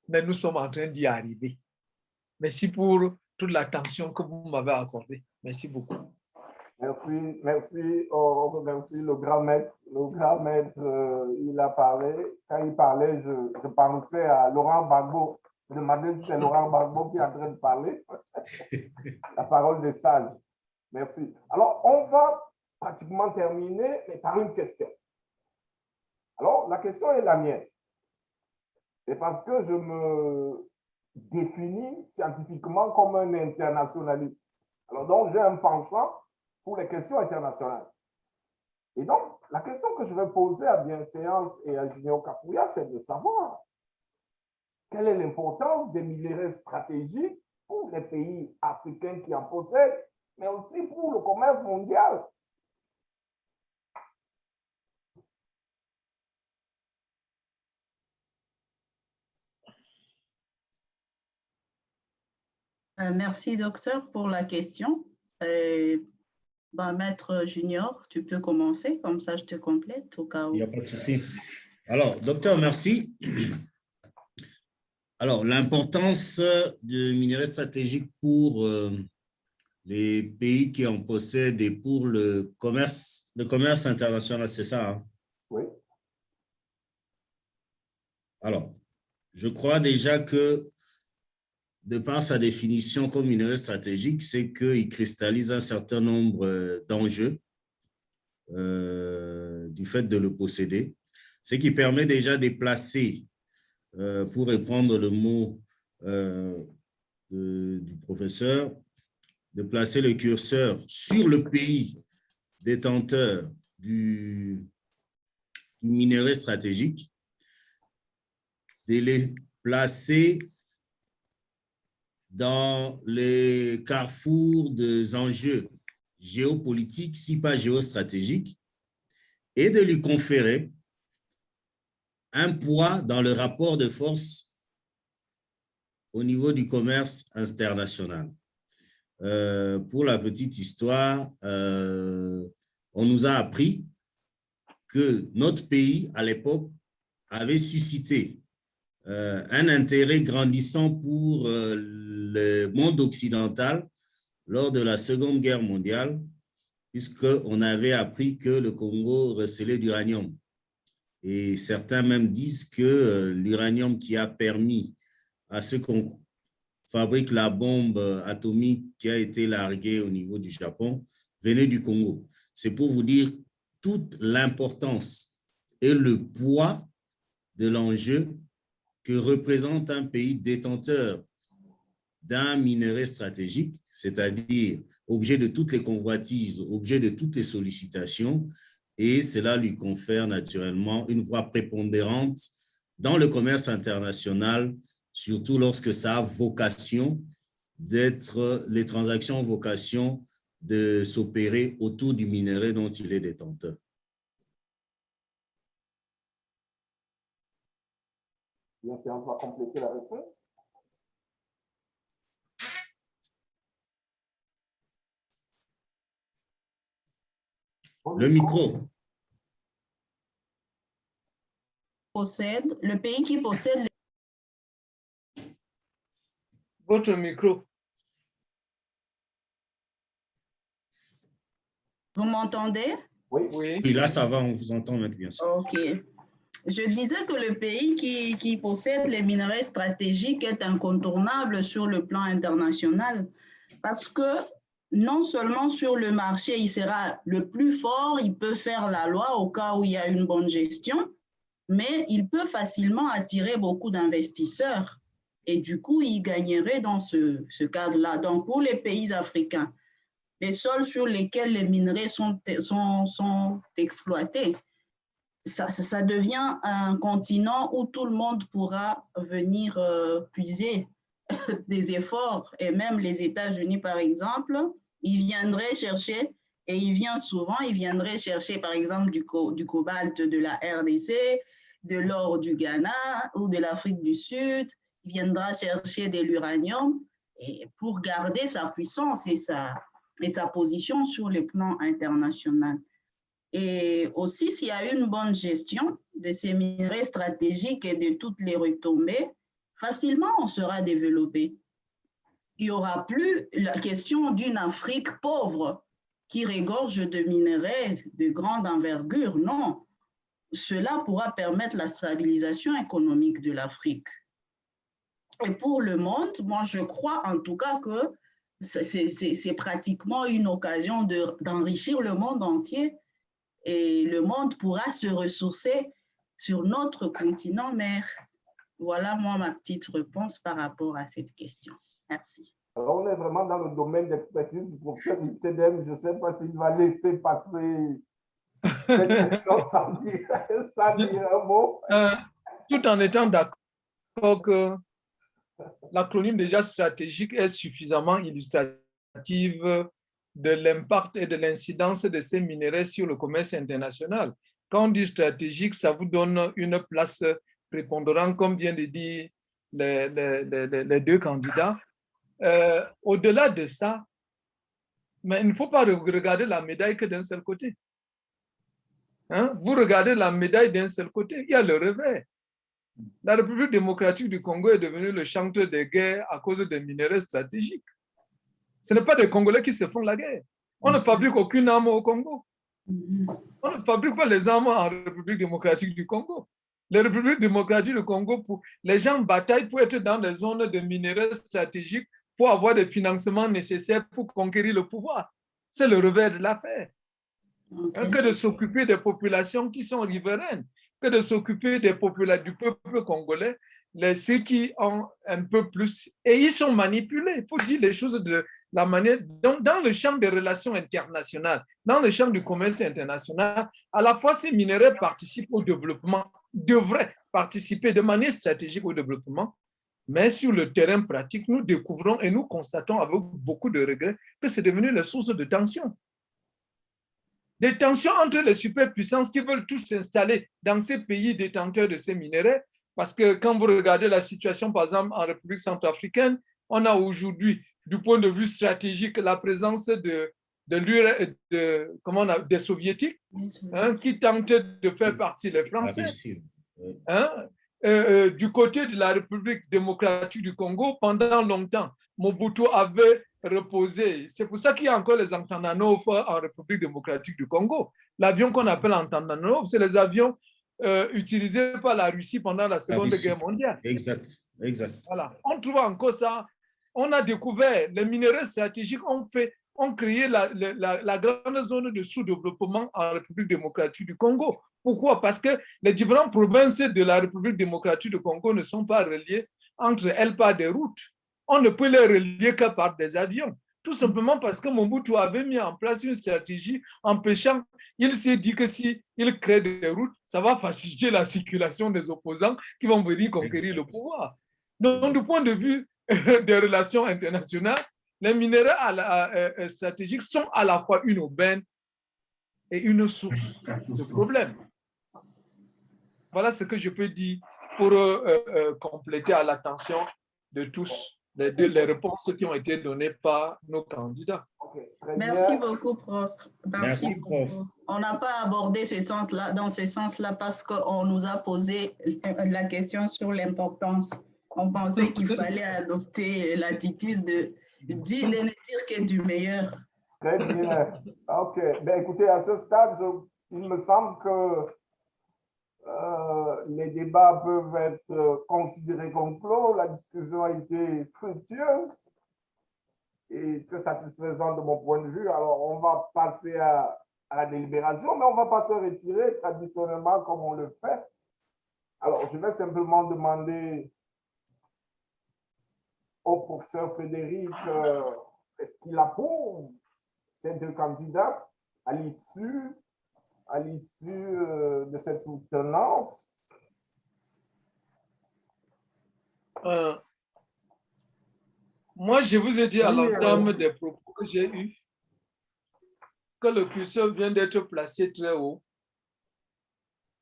mais nous sommes en train d'y arriver. Merci pour toute l'attention que vous m'avez accordée. Merci beaucoup. Merci, merci, merci le grand maître. Le grand maître, il a parlé. Quand il parlait, je pensais à Laurent Gbagbo. Je me demandais si c'est Laurent Gbagbo qui est en train de parler. La parole des sages. Merci. Alors, on va pratiquement terminer, mais par une question. Alors, la question est la mienne. C'est parce que je me définis scientifiquement comme un internationaliste. Alors, donc, j'ai un penchant pour les questions internationales. Et donc, la question que je vais poser à Bienséance et à Junior Kapouya, c'est de savoir quelle est l'importance des minerais stratégiques pour les pays africains qui en possèdent, mais aussi pour le commerce mondial. Merci, docteur, pour la question. Maître Junior, tu peux commencer, comme ça je te complète au cas où. Il n'y a pas de souci. Alors, docteur, merci. Alors, l'importance du minerai stratégique pour les pays qui en possèdent et pour le commerce international, c'est ça, hein? Oui. Alors, je crois déjà que, de par sa définition comme minerai stratégique, c'est qu'il cristallise un certain nombre d'enjeux du fait de le posséder, ce qui permet déjà de placer, pour reprendre le mot du professeur, de placer le curseur sur le pays détenteur du minerai stratégique, de les placer dans les carrefours des enjeux géopolitiques, si pas géostratégiques, et de lui conférer un poids dans le rapport de force au niveau du commerce international. Pour la petite histoire, on nous a appris que notre pays, à l'époque, avait suscité un intérêt grandissant pour le monde occidental lors de la Seconde Guerre mondiale, puisqu'on avait appris que le Congo recelait d'uranium. Et certains même disent que l'uranium qui a permis à ceux qu'on fabrique la bombe atomique qui a été larguée au niveau du Japon venait du Congo. C'est pour vous dire toute l'importance et le poids de l'enjeu que représente un pays détenteur d'un minerai stratégique, c'est-à-dire objet de toutes les convoitises, objet de toutes les sollicitations, et cela lui confère naturellement une voix prépondérante dans le commerce international, surtout lorsque ça a vocation d'être, les transactions ont vocation de s'opérer autour du minerai dont il est détenteur. Bien, c'est on va compléter la réponse. Le micro. Le pays qui possède... Votre micro. Vous m'entendez? Oui. Oui. Oui, là, ça va, on vous entend maintenant, bien sûr. OK. Je disais que le pays qui possède les minerais stratégiques est incontournable sur le plan international parce que non seulement sur le marché, il sera le plus fort, il peut faire la loi au cas où il y a une bonne gestion, mais il peut facilement attirer beaucoup d'investisseurs et du coup, il gagnerait dans ce cadre-là. Donc, pour les pays africains, les sols sur lesquels les minerais sont exploités, ça devient un continent où tout le monde pourra venir puiser des efforts. Et même les États-Unis, par exemple, ils viendraient chercher, et ils viennent souvent, ils viendraient chercher, par exemple, du cobalt de la RDC, de l'or du Ghana ou de l'Afrique du Sud. Il viendra chercher de l'uranium pour garder sa puissance et sa position sur le plan international. Et aussi, s'il y a une bonne gestion de ces minerais stratégiques et de toutes les retombées, facilement on sera développé. Il n'y aura plus la question d'une Afrique pauvre qui regorge de minerais de grande envergure. Non, cela pourra permettre la stabilisation économique de l'Afrique. Et pour le monde, moi je crois en tout cas que c'est pratiquement une occasion d'enrichir le monde entier. Et le monde pourra se ressourcer sur notre continent mère. Voilà, moi, ma petite réponse par rapport à cette question. Merci. Alors, on est vraiment dans le domaine d'expertise du professeur Itedem. Je ne sais pas s'il va laisser passer cette question sans dire un mot. Tout en étant d'accord que l'acronyme déjà stratégique est suffisamment illustrative de l'impact et de l'incidence de ces minerais sur le commerce international. Quand on dit stratégique, ça vous donne une place prépondérante, comme vient de dire les deux candidats. Au-delà de ça, mais il ne faut pas regarder la médaille que d'un seul côté. Hein? Vous regardez la médaille d'un seul côté, il y a le revers. La République démocratique du Congo est devenue le chantre des guerres à cause des minerais stratégiques. Ce n'est pas des Congolais qui se font la guerre. On ne fabrique aucune arme au Congo. On ne fabrique pas les armes en République démocratique du Congo. La République démocratique du Congo, les gens bataillent pour être dans des zones de minerais stratégiques pour avoir des financements nécessaires pour conquérir le pouvoir. C'est le revers de l'affaire. Okay. Que de s'occuper des populations qui sont riveraines, que de s'occuper du peuple congolais, ceux qui ont un peu plus. Et ils sont manipulés. Il faut dire les choses de la manière. Dans le champ des relations internationales, dans le champ du commerce international, à la fois ces minéraux participent au développement, devraient participer de manière stratégique au développement, mais sur le terrain pratique, nous découvrons et nous constatons avec beaucoup de regrets que c'est devenu la source de tensions. Des tensions entre les superpuissances qui veulent tous s'installer dans ces pays détenteurs de ces minéraux, parce que quand vous regardez la situation, par exemple, en République centrafricaine, on a aujourd'hui, du point de vue stratégique, la présence des soviétiques qui tentent de faire partie les Français. Du côté de la République démocratique du Congo, pendant longtemps, Mobutu avait reposé. C'est pour ça qu'il y a encore les Antananov en République démocratique du Congo. L'avion qu'on appelle Antananov, c'est les avions utilisés par la Russie pendant la Seconde Guerre mondiale. Exact. Voilà. On trouve encore ça. On a découvert, les minéraux stratégiques ont créé la grande zone de sous-développement en République démocratique du Congo. Pourquoi? Parce que les différentes provinces de la République démocratique du Congo ne sont pas reliées entre elles par des routes. On ne peut les relier que par des avions. Tout simplement parce que Mobutu avait mis en place une stratégie empêchant. Il s'est dit que s'il crée des routes, ça va faciliter la circulation des opposants qui vont venir conquérir le pouvoir. Donc, du point de vue des relations internationales, les minéraux stratégiques sont à la fois une aubaine et une source de problèmes. Voilà ce que je peux dire pour compléter à l'attention de tous les réponses qui ont été données par nos candidats. Merci beaucoup, prof. Merci, prof. On n'a pas abordé dans ce sens-là parce qu'on nous a posé la question sur l'importance. On pensait qu'il fallait adopter l'attitude de dire ne dire que du meilleur. Très bien. OK. Ben, écoutez, à ce stade, il me semble que les débats peuvent être considérés comme clos. La discussion a été fructueuse et très satisfaisante de mon point de vue. Alors, on va passer à la délibération, mais on ne va pas se retirer traditionnellement comme on le fait. Alors, je vais simplement demander au professeur Frédéric est-ce qu'il approuve ces deux candidats à l'issue de cette soutenance? Moi, je vous ai dit à l'entame des propos que j'ai eus que le curseur vient d'être placé très haut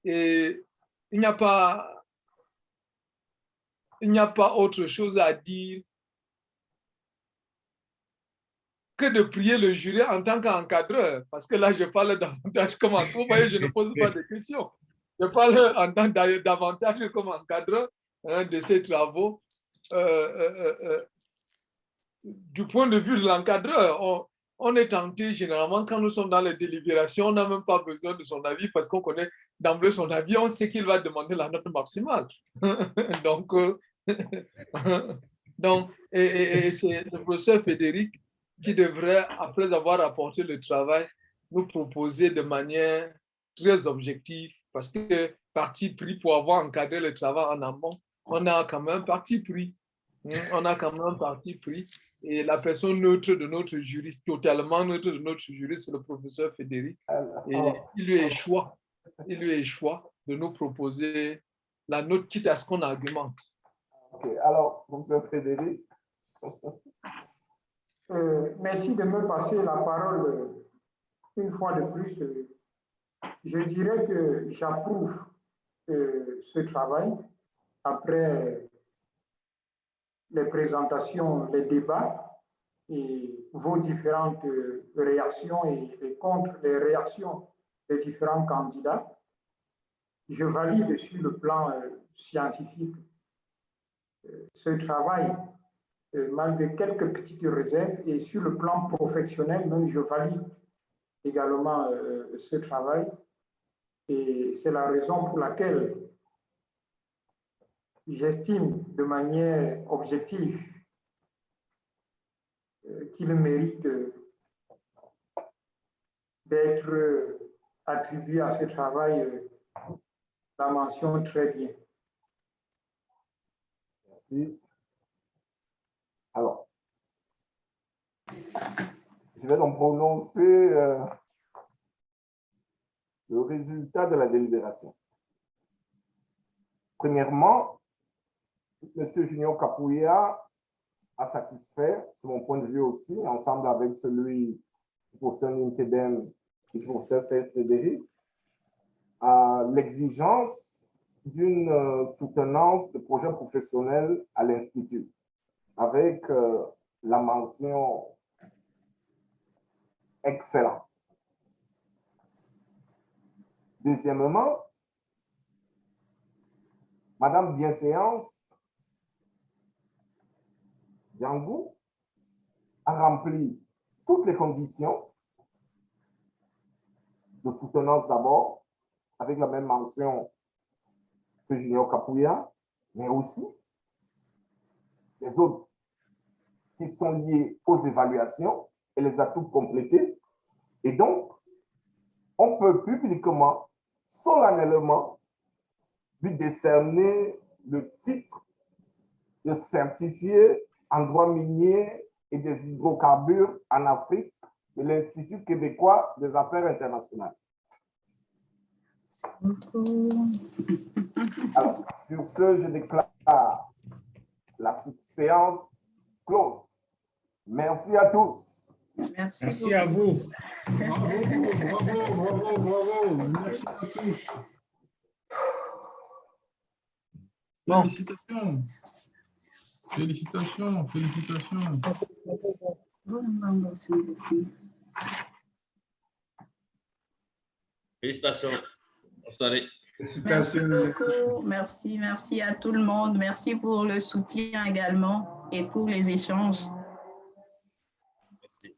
et il n'y a pas autre chose à dire que de prier le jury en tant qu'encadreur, parce que là, je parle davantage comme encadreur. Vous voyez, je ne pose pas de questions. Je parle en tant davantage comme encadreur de ces travaux. Du point de vue de l'encadreur, on est tenté généralement quand nous sommes dans les délibérations, on n'a même pas besoin de son avis parce qu'on connaît d'emblée son avis, on sait qu'il va demander la note maximale. Donc, c'est le professeur Frédéric qui devrait, après avoir apporté le travail, nous proposer de manière très objective, parce que parti pris pour avoir encadré le travail en amont, on a quand même parti pris. On a quand même parti pris. Et la personne neutre de notre jury, totalement neutre de notre jury, c'est le professeur Frédéric. Et il lui est choix de nous proposer la note, quitte à ce qu'on argumente. OK. Alors, professeur Frédéric. Merci de me passer la parole une fois de plus. Je dirais que j'approuve ce travail après les présentations, les débats et vos différentes réactions et contre les réactions des différents candidats. Je valide sur le plan scientifique ce travail malgré quelques petites réserves, et sur le plan professionnel, même je valide également ce travail. Et c'est la raison pour laquelle j'estime de manière objective qu'il mérite d'être attribué à ce travail la mention très bien. Merci. Alors, je vais donc prononcer le résultat de la délibération. Premièrement, M. Junior Kapouya a satisfait, c'est mon point de vue aussi, ensemble avec celui du professeur Ninkedem et du professeur CSTDRI, à l'exigence d'une soutenance de projets professionnels à l'Institut, avec la mention excellent. Deuxièmement, Madame Bienséance Djangou a rempli toutes les conditions de soutenance d'abord, avec la même mention que Junior Kapouya, mais aussi les autres qui sont liés aux évaluations et les a toutes complétées. Et donc, on peut publiquement, solennellement, lui décerner le titre de certifié en droit minier et des hydrocarbures en Afrique de l'Institut québécois des affaires internationales. Alors, sur ce, je déclare la séance close. Merci à tous. Merci à vous. Bravo. Merci à tous. Bon. Félicitations. Félicitations. Merci beaucoup. Merci à tout le monde. Merci pour le soutien également et pour les échanges. Merci.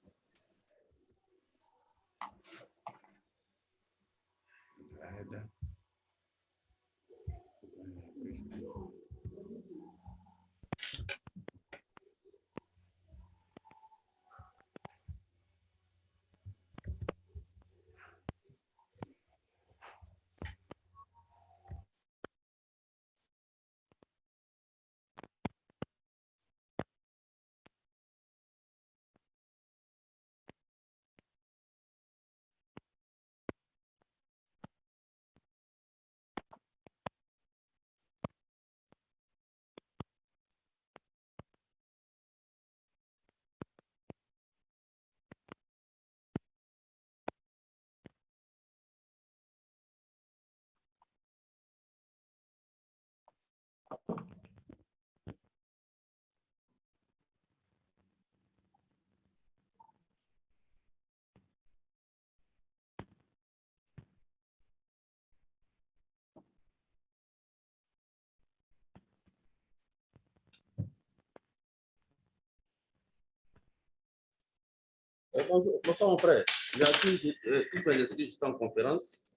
Bonsoir mon frère. J'accuse toutes les excuses en conférence.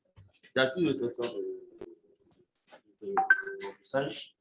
J'accuse le section de message.